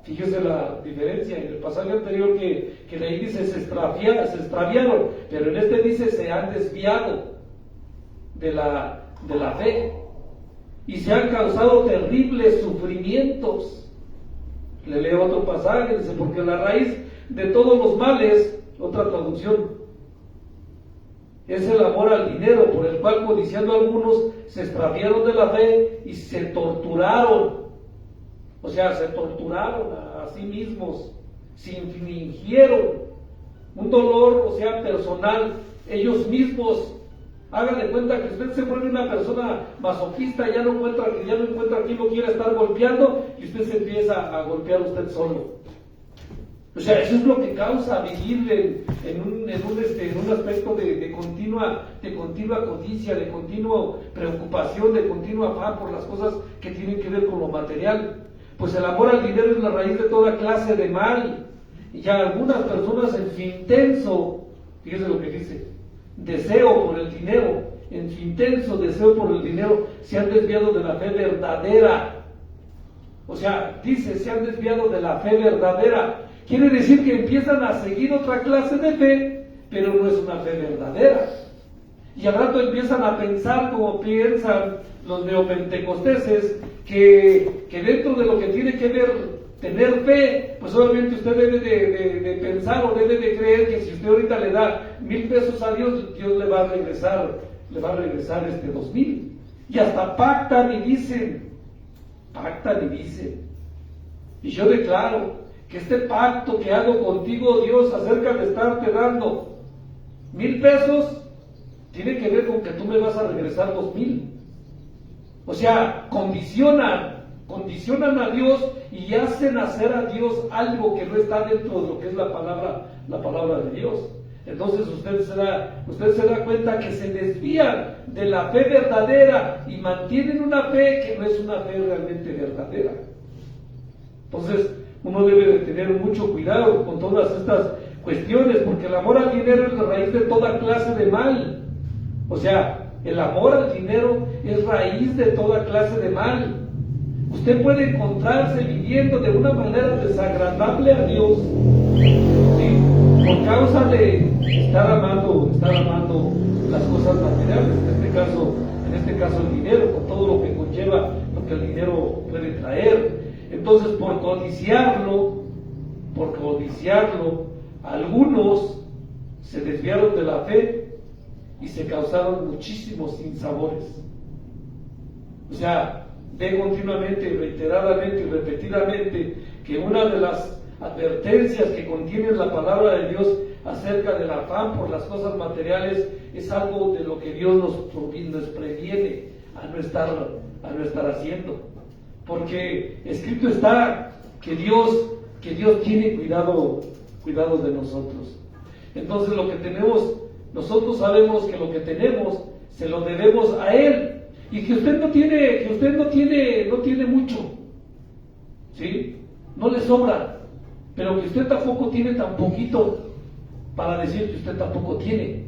Fíjese la diferencia. En el pasaje anterior que leí dice se extraviaron, pero en este dice se han desviado de la fe y se han causado terribles sufrimientos. Le leo otro pasaje, dice, porque la raíz de todos los males, otra traducción, es el amor al dinero, por el cual codiciando algunos se extraviaron de la fe y se torturaron. O sea, se torturaron a sí mismos, se infligieron un dolor, o sea, personal, ellos mismos. Hagan de cuenta que usted se vuelve una persona masoquista, ya no encuentra quien lo quiera estar golpeando, y usted se empieza a golpear usted solo. O sea, eso es lo que causa vivir en un aspecto de continua codicia, de continua preocupación, de continua afán por las cosas que tienen que ver con lo material. Pues el amor al dinero es la raíz de toda clase de mal. Y ya algunas personas en su intenso, fíjese lo que dice, deseo por el dinero, en su intenso deseo por el dinero, se han desviado de la fe verdadera. O sea, dice, se han desviado de la fe verdadera. Quiere decir que empiezan a seguir otra clase de fe, pero no es una fe verdadera. Y al rato empiezan a pensar como piensan los neopentecosteses, que dentro de lo que tiene que ver tener fe, pues obviamente usted debe de pensar o debe de creer que si usted ahorita le da 1,000 pesos a Dios, Dios le va a regresar 2,000. Y hasta pactan y dicen, y yo declaro que este pacto que hago contigo, Dios, acerca de estarte dando 1,000 pesos, tiene que ver con que tú me vas a regresar 2,000. O sea, condicionan a Dios y hacen hacer a Dios algo que no está dentro de lo que es la palabra de Dios. Entonces usted se da cuenta que se desvían de la fe verdadera y mantienen una fe que no es una fe realmente verdadera. Entonces uno debe de tener mucho cuidado con todas estas cuestiones, porque el amor al dinero es la raíz de toda clase de mal. O sea, el amor al dinero es raíz de toda clase de mal. Usted puede encontrarse viviendo de una manera desagradable a Dios, ¿sí?, por causa de estar amando las cosas materiales, en este caso el dinero, con todo lo que conlleva, lo que el dinero puede traer. Entonces, por codiciarlo, algunos se desviaron de la fe y se causaron muchísimos sinsabores. O sea, ve continuamente, reiteradamente y repetidamente que una de las advertencias que contiene la palabra de Dios acerca del afán por las cosas materiales es algo de lo que Dios nos previene a no estar haciendo. Porque escrito está que Dios tiene cuidado de nosotros. Entonces nosotros sabemos que lo que tenemos se lo debemos a Él, y que usted no tiene mucho, ¿sí? No le sobra, pero que usted tampoco tiene tan poquito para decir que usted tampoco tiene.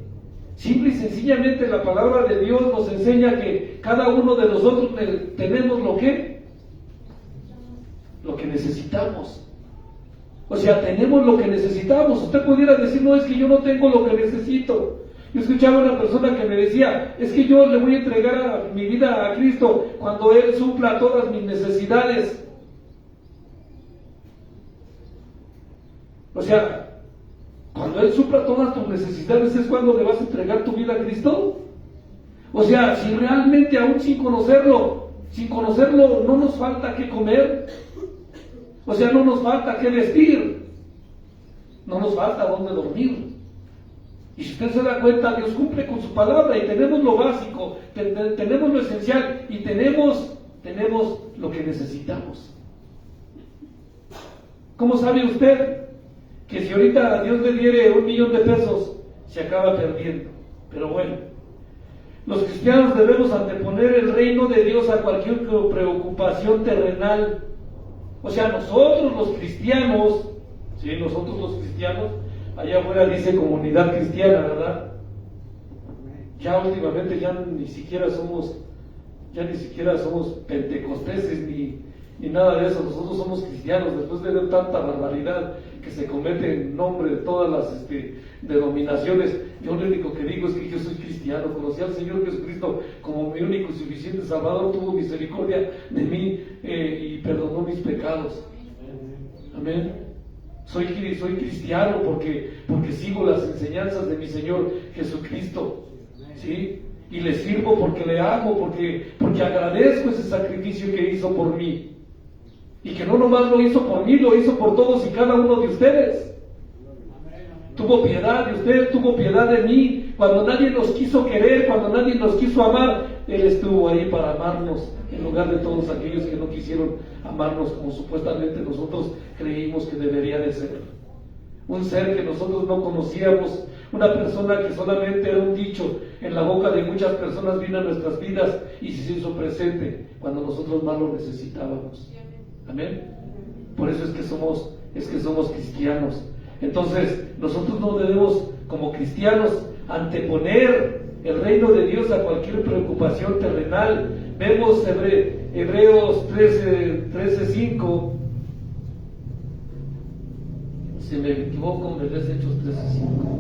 Simple y sencillamente la palabra de Dios nos enseña que cada uno de nosotros tenemos lo que necesitamos. O sea, tenemos lo que necesitamos. Usted pudiera decir, no, es que yo no tengo lo que necesito. Yo escuchaba a una persona que me decía, es que yo le voy a entregar mi vida a Cristo cuando Él supla todas mis necesidades. O sea, cuando Él supla todas tus necesidades, ¿es cuando le vas a entregar tu vida a Cristo? O sea, si realmente aún sin conocerlo, no nos falta qué comer, o sea, no nos falta qué vestir, no nos falta dónde dormir. Y si usted se da cuenta, Dios cumple con su palabra y tenemos lo básico, tenemos lo esencial y tenemos lo que necesitamos. ¿Cómo sabe usted que si ahorita Dios le diere 1,000,000 de pesos, se acaba perdiendo? Pero bueno, los cristianos debemos anteponer el reino de Dios a cualquier preocupación terrenal. O sea, nosotros los cristianos, allá afuera dice comunidad cristiana, ¿verdad? Ya últimamente ya ni siquiera somos pentecosteses ni nada de eso. Nosotros somos cristianos, después de ver tanta barbaridad que se comete en nombre de todas las denominaciones. Yo lo único que digo es que yo soy cristiano, conocí al Señor Jesucristo como mi único y suficiente Salvador, tuvo misericordia de mí y perdonó mis pecados. Amén. Soy cristiano porque sigo las enseñanzas de mi Señor Jesucristo, ¿sí? Y le sirvo porque le amo, porque agradezco ese sacrificio que hizo por mí. Y que no nomás lo hizo por mí, lo hizo por todos y cada uno de ustedes. Tuvo piedad de usted, tuvo piedad de mí. Cuando nadie nos quiso querer, cuando nadie nos quiso amar, Él estuvo ahí para amarnos, en lugar de todos aquellos que no quisieron amarnos como supuestamente nosotros creímos que debería de ser. Un ser que nosotros no conocíamos, una persona que solamente era un dicho en la boca de muchas personas, vino a nuestras vidas y se hizo presente cuando nosotros más lo necesitábamos. Amén. Por eso es que somos cristianos. Entonces, nosotros no debemos, como cristianos, anteponer el reino de Dios a cualquier preocupación terrenal. Vemos Hebreos 13:5. Si me equivoco, me lees Hechos 13:5.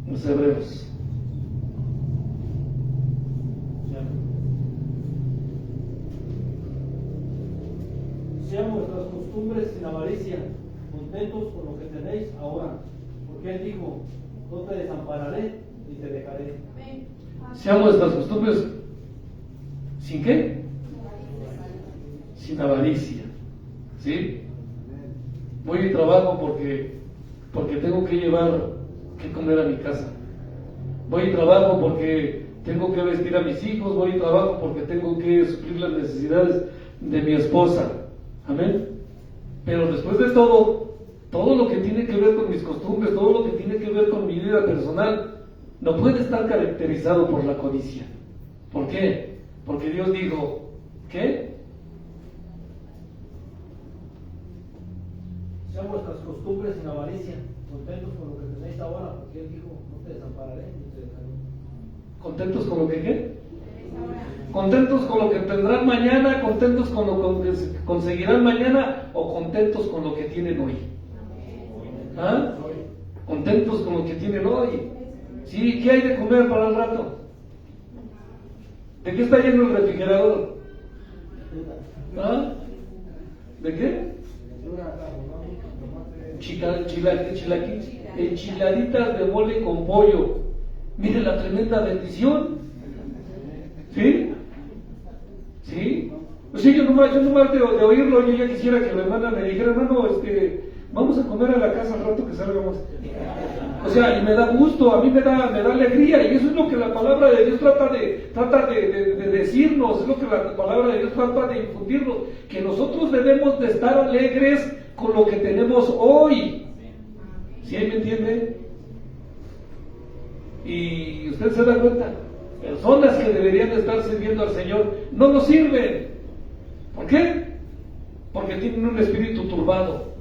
Los Hebreos. Sean vuestras costumbres sin avaricia, contentos con lo que tenéis ahora, porque Él dijo, no te desampararé ni te dejaré. Sean vuestras costumbres sin qué? Sin avaricia. ¿Sí? Voy y trabajo porque tengo que llevar que comer a mi casa. Voy y trabajo porque tengo que vestir a mis hijos. Voy y trabajo porque tengo que suplir las necesidades de mi esposa. Amén. Pero después de todo lo que tiene que ver con mis costumbres, todo lo que tiene que ver con mi vida personal, no puede estar caracterizado por la codicia. ¿Por qué? Porque Dios dijo, ¿qué? Sean vuestras costumbres sin avaricia, contentos con lo que tenéis ahora, porque Él dijo, no te desampararé ni te dejaré. ¿Contentos con lo que qué? ¿Contentos con lo que tendrán mañana? ¿Contentos con lo que conseguirán mañana? ¿O contentos con lo que tienen hoy? ¿Ah? ¿Contentos con lo que tienen hoy? Sí, ¿qué hay de comer para el rato? ¿De qué está lleno el refrigerador? ¿Ah? ¿De qué? Enchiladitas de mole con pollo. Mire la tremenda bendición. ¿Sí? ¿Sí? Pues sí, yo nomás de oírlo, yo ya quisiera que la hermana me dijera, hermano, vamos a comer a la casa al rato que salgamos. O sea, y me da gusto, a mí me da alegría, y eso es lo que la palabra de Dios trata de decirnos, es lo que la palabra de Dios trata de infundirnos, que nosotros debemos de estar alegres con lo que tenemos hoy. ¿Sí me entiende? Y usted se da cuenta, personas que deberían de estar sirviendo al Señor no lo sirven. ¿Por qué? Porque tienen un espíritu turbado,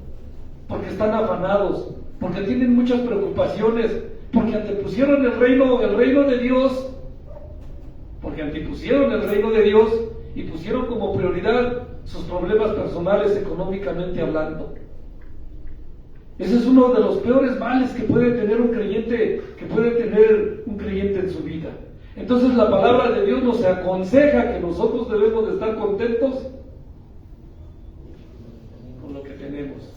porque están afanados, porque tienen muchas preocupaciones, porque antepusieron el reino de Dios, y pusieron como prioridad sus problemas personales económicamente hablando. Ese es uno de los peores males que puede tener un creyente, en su vida. Entonces la palabra de Dios nos aconseja que nosotros debemos de estar contentos con lo que tenemos.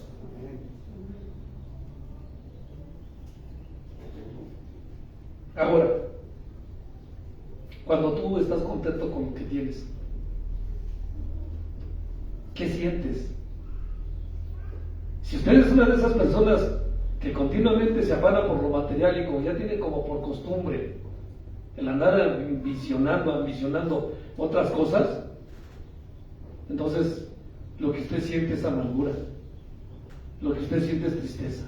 Ahora, cuando tú estás contento con lo que tienes, ¿qué sientes? Si usted es una de esas personas que continuamente se afana por lo material y como ya tiene como por costumbre el andar ambicionando otras cosas, entonces lo que usted siente es amargura, lo que usted siente es tristeza,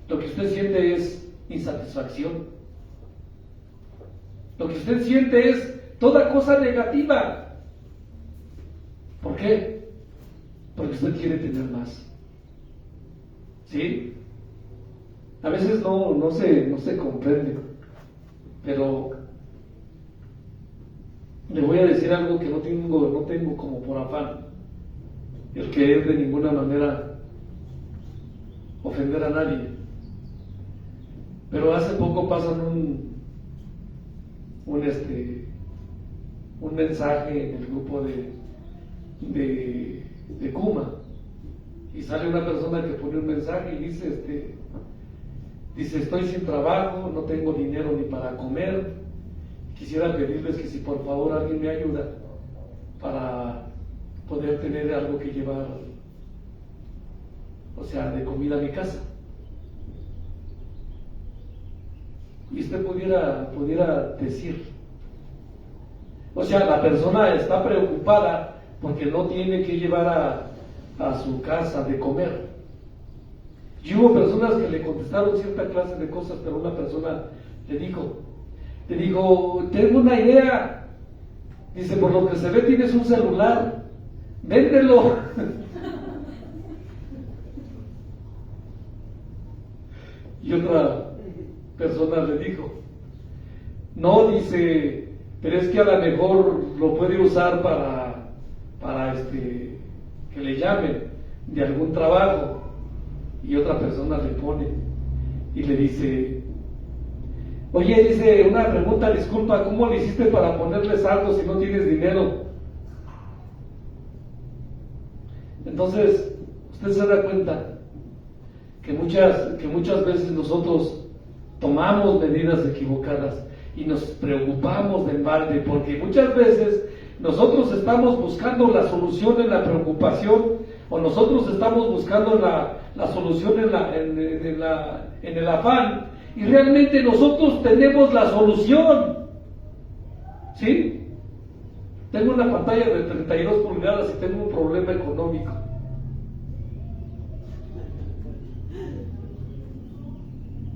lo que usted siente es insatisfacción, lo que usted siente es toda cosa negativa. ¿Por qué? Porque usted quiere tener más. ¿Sí? A veces no se comprende, pero le voy a decir algo que no tengo como por afán, el querer de ninguna manera ofender a nadie. Pero hace poco pasan un mensaje en el grupo de Kuma, y sale una persona que pone un mensaje y dice, estoy sin trabajo, no tengo dinero ni para comer, quisiera pedirles que si por favor alguien me ayuda para poder tener algo que llevar, o sea, de comida a mi casa. Y usted pudiera decir, o sea, la persona está preocupada porque no tiene que llevar a su casa de comer. Y hubo personas que le contestaron cierta clase de cosas, pero una persona le dijo, tengo una idea. Dice, por lo que se ve tienes un celular, véndelo. Y otra persona le dijo, no, dice, pero es que a lo mejor lo puede usar para que le llamen de algún trabajo. Y otra persona le pone y le dice, oye, dice, una pregunta, disculpa, ¿cómo le hiciste para ponerle saldo si no tienes dinero? Entonces, usted se da cuenta que muchas veces nosotros tomamos medidas equivocadas y nos preocupamos de embalde, porque muchas veces nosotros estamos buscando la solución en la preocupación, o nosotros estamos buscando la solución en el afán, y realmente nosotros tenemos la solución. ¿Sí? Tengo una pantalla de 32 pulgadas y tengo un problema económico.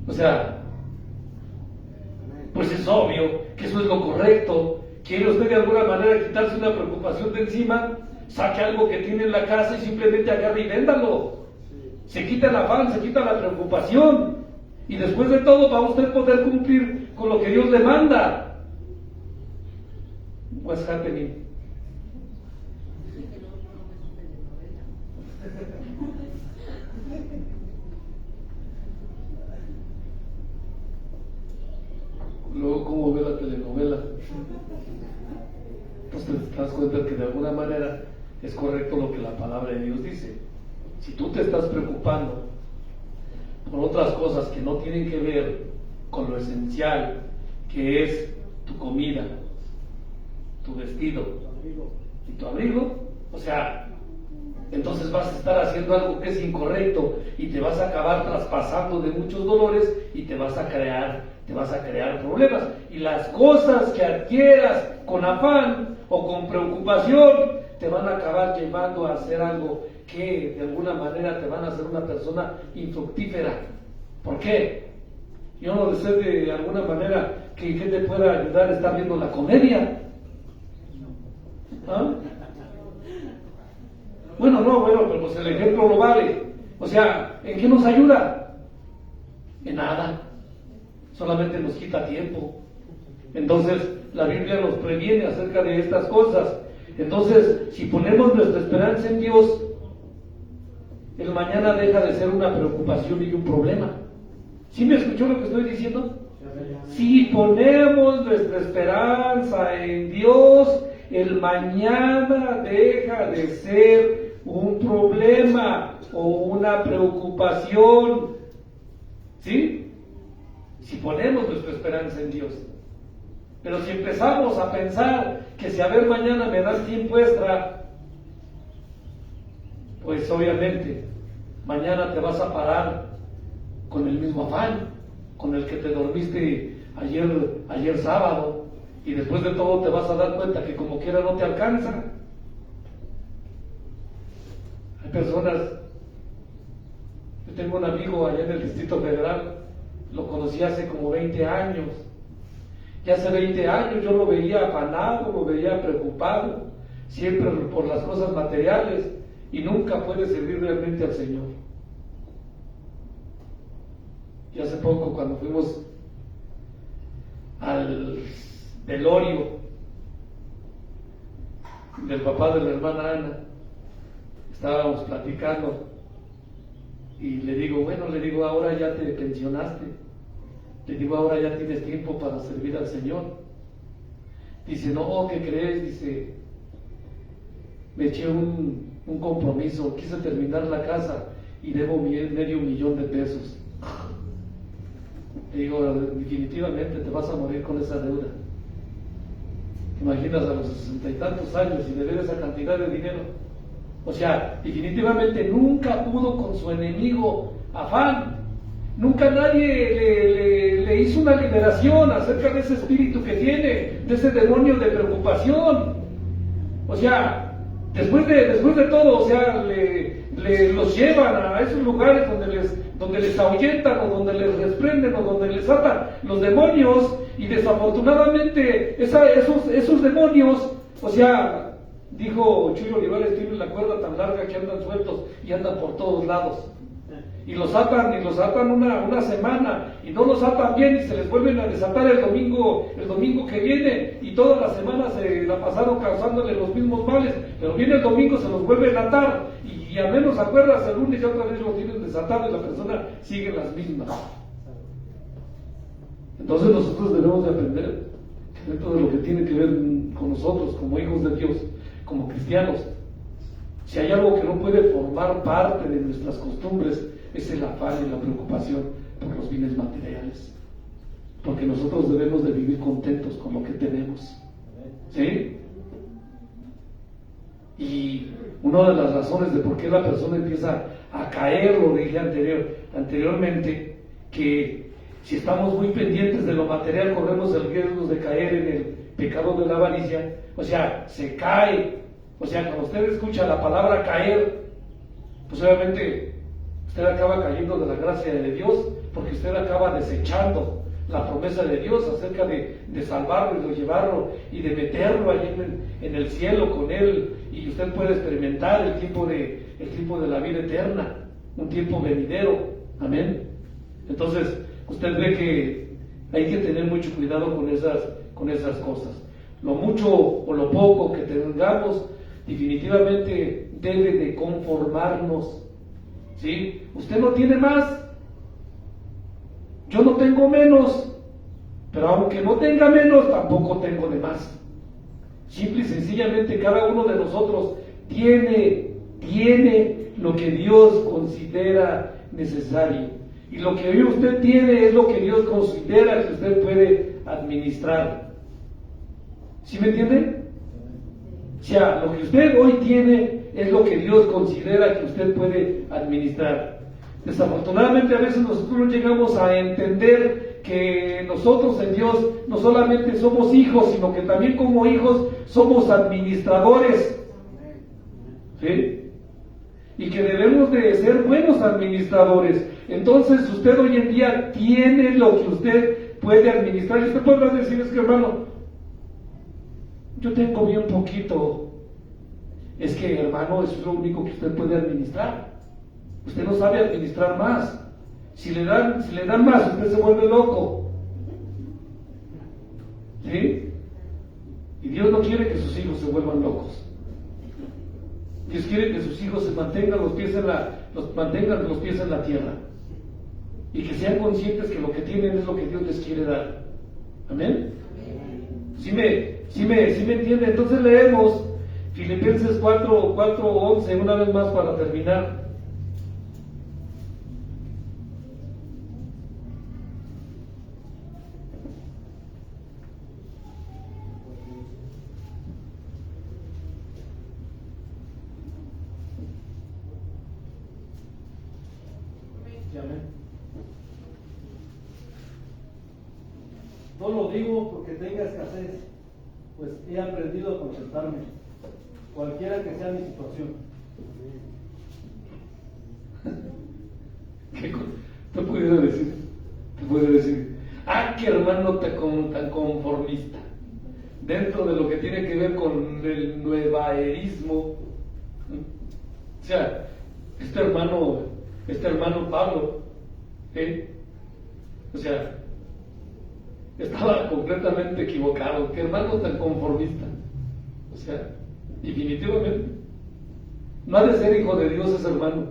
O sea, pues es obvio que eso es lo correcto. ¿Quiere usted de alguna manera quitarse una preocupación de encima? Saque algo que tiene en la casa y simplemente agarre y véndalo. Se quita el afán, se quita la preocupación. Y después de todo va usted a poder cumplir con lo que Dios le manda. What's happening? Luego, ¿cómo ve la telenovela? Entonces te das cuenta que de alguna manera es correcto lo que la palabra de Dios dice. Si tú te estás preocupando por otras cosas que no tienen que ver con lo esencial, que es tu comida, tu vestido y tu abrigo, o sea, entonces vas a estar haciendo algo que es incorrecto y te vas a acabar traspasando de muchos dolores y te vas a crear problemas. Y las cosas que adquieras con afán o con preocupación te van a acabar llevando a hacer algo que de alguna manera te van a hacer una persona infructífera. ¿Por qué? Yo no sé de alguna manera que te pueda ayudar a estar viendo la comedia. ¿Ah? Bueno, pero pues el ejemplo lo vale. O sea, ¿en qué nos ayuda? En nada. Solamente nos quita tiempo. Entonces, la Biblia nos previene acerca de estas cosas. Entonces, si ponemos nuestra esperanza en Dios, el mañana deja de ser una preocupación y un problema. ¿Sí me escuchó lo que estoy diciendo? Si ponemos nuestra esperanza en Dios, el mañana deja de ser un problema o una preocupación. ¿Sí? Si ponemos nuestra esperanza en Dios. Pero si empezamos a pensar que si a ver mañana me das tiempo extra, pues obviamente mañana te vas a parar con el mismo afán con el que te dormiste ayer sábado, y después de todo te vas a dar cuenta que como quiera no te alcanza. Hay personas, yo tengo un amigo allá en el Distrito Federal, lo conocí hace como 20 años, y hace 20 años yo lo veía afanado, lo veía preocupado, siempre por las cosas materiales, y nunca puede servir realmente al Señor. Y hace poco, cuando fuimos al velorio del papá de la hermana Ana, estábamos platicando y le digo, ahora ya te pensionaste, le digo, ahora ya tienes tiempo para servir al Señor. Dice, no, ¿qué crees? Dice, me eché un compromiso, quise terminar la casa y debo $500,000 de pesos. Le digo, definitivamente te vas a morir con esa deuda. ¿Te imaginas a los 60 y tantos años y deber esa cantidad de dinero? O sea, definitivamente nunca pudo con su enemigo afán. Nunca nadie le hizo una liberación acerca de ese espíritu que tiene, de ese demonio de preocupación. O sea, después de todo, o sea, los llevan a esos lugares donde les ahuyentan o donde les desprenden o donde les atan los demonios, y desafortunadamente esos demonios, o sea, dijo Chuy Olivares, tienen la cuerda tan larga que andan sueltos y andan por todos lados. Y los atan una semana, y no los atan bien, y se les vuelven a desatar el domingo que viene, y toda la semana se la pasaron causándole los mismos males, pero viene el domingo, se los vuelven a atar, y a menos acuerdas el lunes y otra vez lo tienen desatado, y la persona sigue las mismas. Entonces nosotros debemos de aprender que dentro de lo que tiene que ver con nosotros, como hijos de Dios, como cristianos, si hay algo que no puede formar parte de nuestras costumbres, es el afán y la preocupación por los bienes materiales. Porque nosotros debemos de vivir contentos con lo que tenemos. ¿Sí? Y una de las razones de por qué la persona empieza a caer, lo dije anteriormente, que si estamos muy pendientes de lo material, corremos el riesgo de caer en el pecado de la avaricia. O sea, se cae. O sea, cuando usted escucha la palabra caer, pues obviamente usted acaba cayendo de la gracia de Dios, porque usted acaba desechando la promesa de Dios acerca de salvarlo y de llevarlo y de meterlo allí en el cielo con Él, y usted puede experimentar el tiempo de la vida eterna, un tiempo venidero. Amén. Entonces, usted ve que hay que tener mucho cuidado con esas cosas. Lo mucho o lo poco que tengamos, definitivamente debe de conformarnos. ¿Sí? Usted no tiene más, yo no tengo menos, pero aunque no tenga menos, tampoco tengo de más. Simple y sencillamente cada uno de nosotros tiene lo que Dios considera necesario, y lo que hoy usted tiene es lo que Dios considera que usted puede administrar. ¿Sí me entiende? O sea, lo que usted hoy tiene es lo que Dios considera que usted puede administrar. Desafortunadamente a veces nosotros no llegamos a entender que nosotros en Dios no solamente somos hijos, sino que también como hijos somos administradores. ¿Sí? Y que debemos de ser buenos administradores. Entonces usted hoy en día tiene lo que usted puede administrar. Y usted podrá decir, es que hermano, yo tengo bien poquito. Es que hermano, eso es lo único que usted puede administrar. Usted no sabe administrar más. Si le dan más, usted se vuelve loco. ¿Sí? Y Dios no quiere que sus hijos se vuelvan locos. Dios quiere que sus hijos se mantengan los pies en la tierra, y que sean conscientes que lo que tienen es lo que Dios les quiere dar. Amén. ¿Sí me entiende? Entonces leemos Filipenses 4:11 una vez más para terminar. No lo digo porque tenga escasez, pues he aprendido a contentarme, cualquiera que sea mi situación. ¿Qué pudiera decir? Qué hermano tan conformista. Dentro de lo que tiene que ver con el nuevaerismo. O sea, este hermano Pablo, o sea, estaba completamente equivocado. Qué hermano tan conformista. O sea, definitivamente no ha de ser hijo de Dios ese hermano,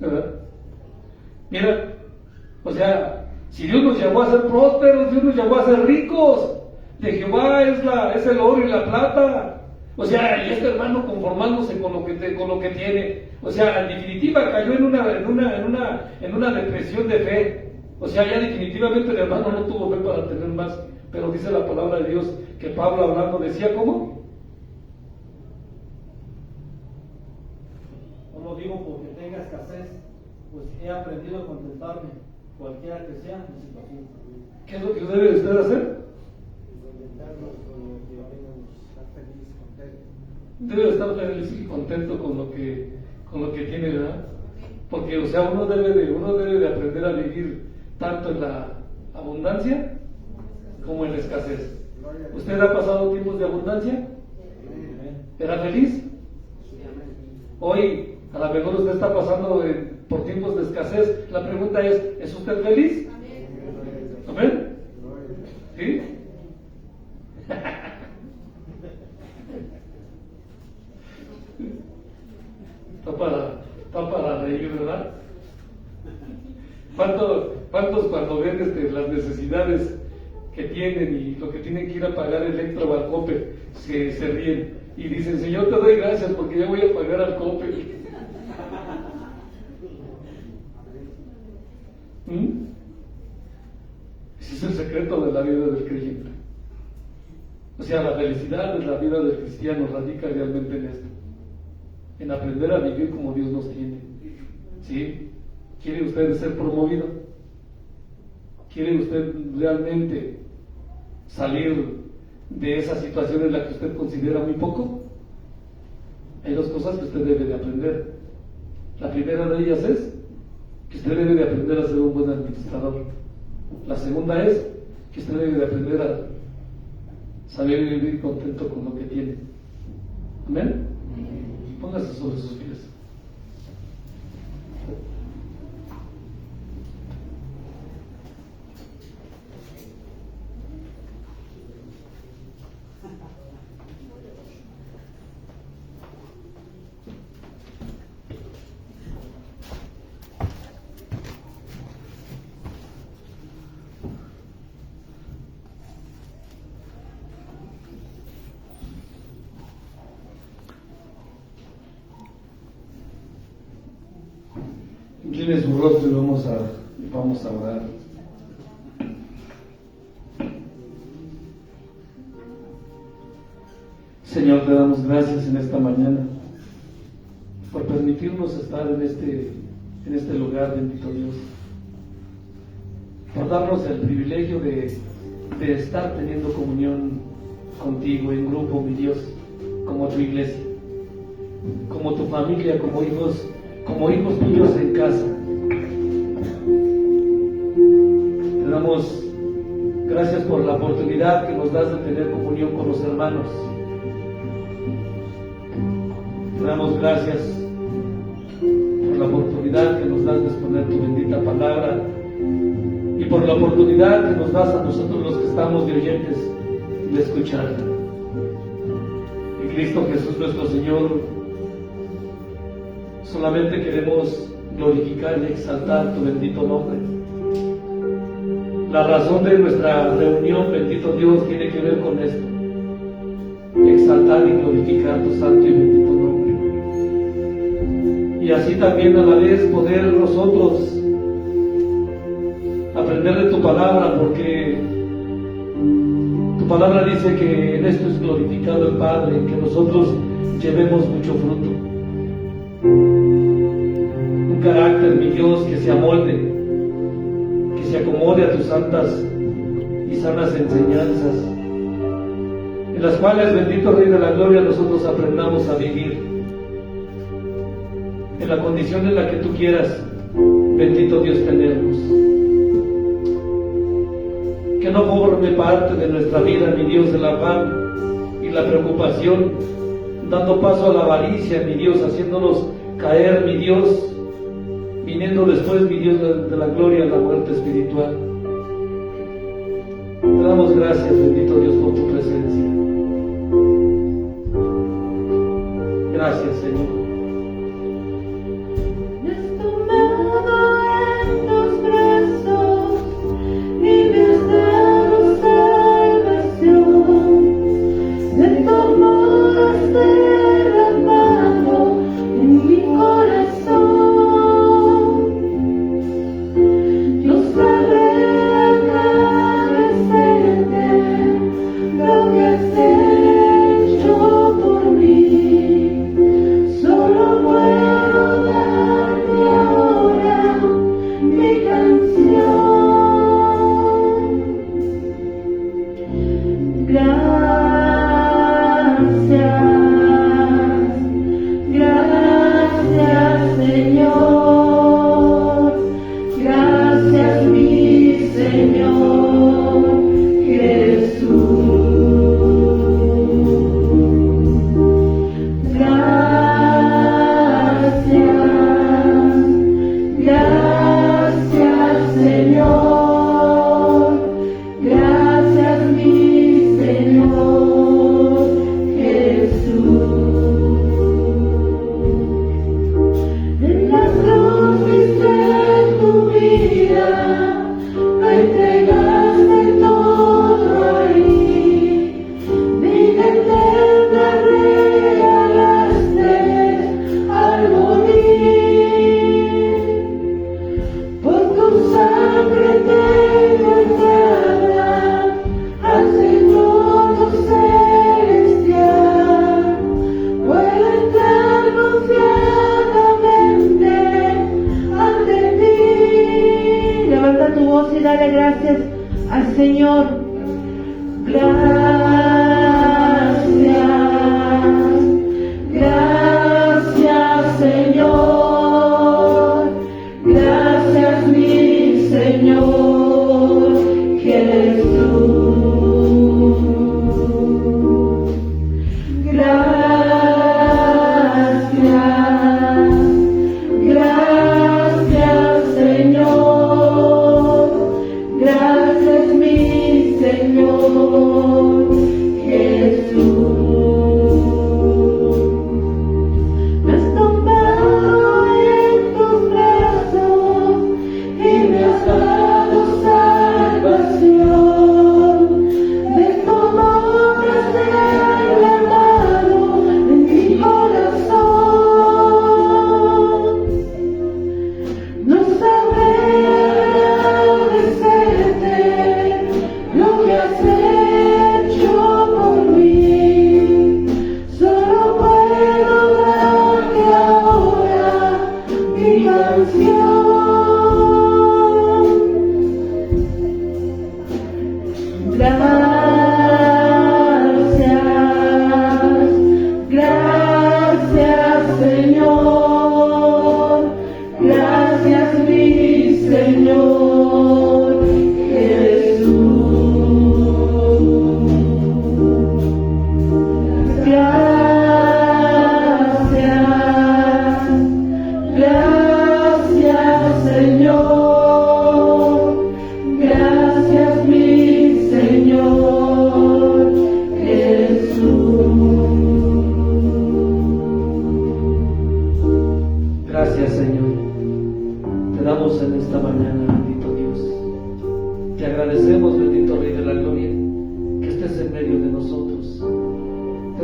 ¿verdad? Mira, o sea, si Dios nos llamó a ser prósperos, Dios nos llamó a ser ricos. De Jehová es el oro y la plata. O sea, y este hermano conformándose con lo que tiene. O sea, en definitiva cayó en una depresión de fe. O sea, ya definitivamente el hermano no tuvo fe para tener más. Pero dice la palabra de Dios que Pablo hablando decía, ¿cómo? No lo digo porque tenga escasez, pues he aprendido a contentarme, cualquiera que sea mi situación. ¿Qué es lo que debe de usted hacer? Debe estar feliz y contento con lo que tiene, ¿verdad? Porque, o sea, uno debe de aprender a vivir tanto en la abundancia como en la escasez. ¿Usted ha pasado tiempos de abundancia? ¿Era feliz? Hoy, a lo mejor usted está pasando por tiempos de escasez. La pregunta ¿es usted feliz? ¿Amén? ¿Sí? Está para reír, ¿verdad? ¿Cuántos cuando ven las necesidades que tienen y lo que tienen que ir a pagar Electra o al Coppel se ríen y dicen, Señor, te doy gracias porque ya voy a pagar al Coppel? Ese es el secreto de la vida del creyente. O sea, la felicidad de la vida del cristiano radica realmente en esto, en aprender a vivir como Dios nos tiene. ¿Sí? ¿Quiere usted ser promovido? ¿Quiere usted realmente salir de esa situación en la que usted considera muy poco? Hay dos cosas que usted debe de aprender. La primera de ellas es que usted debe de aprender a ser un buen administrador. La segunda es que usted debe de aprender a saber vivir contento con lo que tiene. ¿Amén? Póngase sobre sus pies. Incline su rostro y vamos a orar. Señor, te damos gracias en esta mañana por permitirnos estar en este lugar, bendito Dios, por darnos el privilegio de estar teniendo comunión contigo en grupo, mi Dios, como tu iglesia, como tu familia, como hijos tuyos en casa. Te damos gracias por la oportunidad que nos das de tener comunión con los hermanos. Te damos gracias por la oportunidad que nos das de exponer tu bendita palabra y por la oportunidad que nos das a nosotros los que estamos de oyentes de escucharla. En Cristo Jesús nuestro Señor, solamente queremos glorificar y exaltar tu bendito nombre. La razón de nuestra reunión, bendito Dios, tiene que ver con esto: exaltar y glorificar tu santo y bendito nombre. Y así también a la vez poder nosotros aprender de tu palabra, porque tu palabra dice que en esto es glorificado el Padre, que nosotros llevemos mucho fruto. Un carácter, mi Dios, que se amolde, que se acomode a tus santas y sanas enseñanzas, en las cuales, bendito Rey de la Gloria, nosotros aprendamos a vivir en la condición en la que tú quieras, bendito Dios, tenernos. Que no forme parte de nuestra vida, mi Dios, el afán y la preocupación, dando paso a la avaricia, mi Dios, haciéndonos caer, mi Dios, viniendo después, mi Dios, de la gloria a la muerte espiritual. Te damos gracias, bendito Dios, por tu presencia. Gracias, Señor. So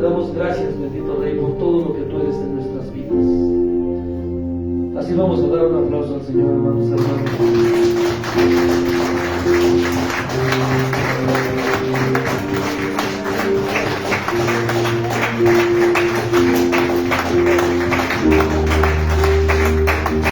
damos gracias, bendito Rey, por todo lo que tú eres en nuestras vidas. Así vamos a dar un aplauso al Señor, hermanos.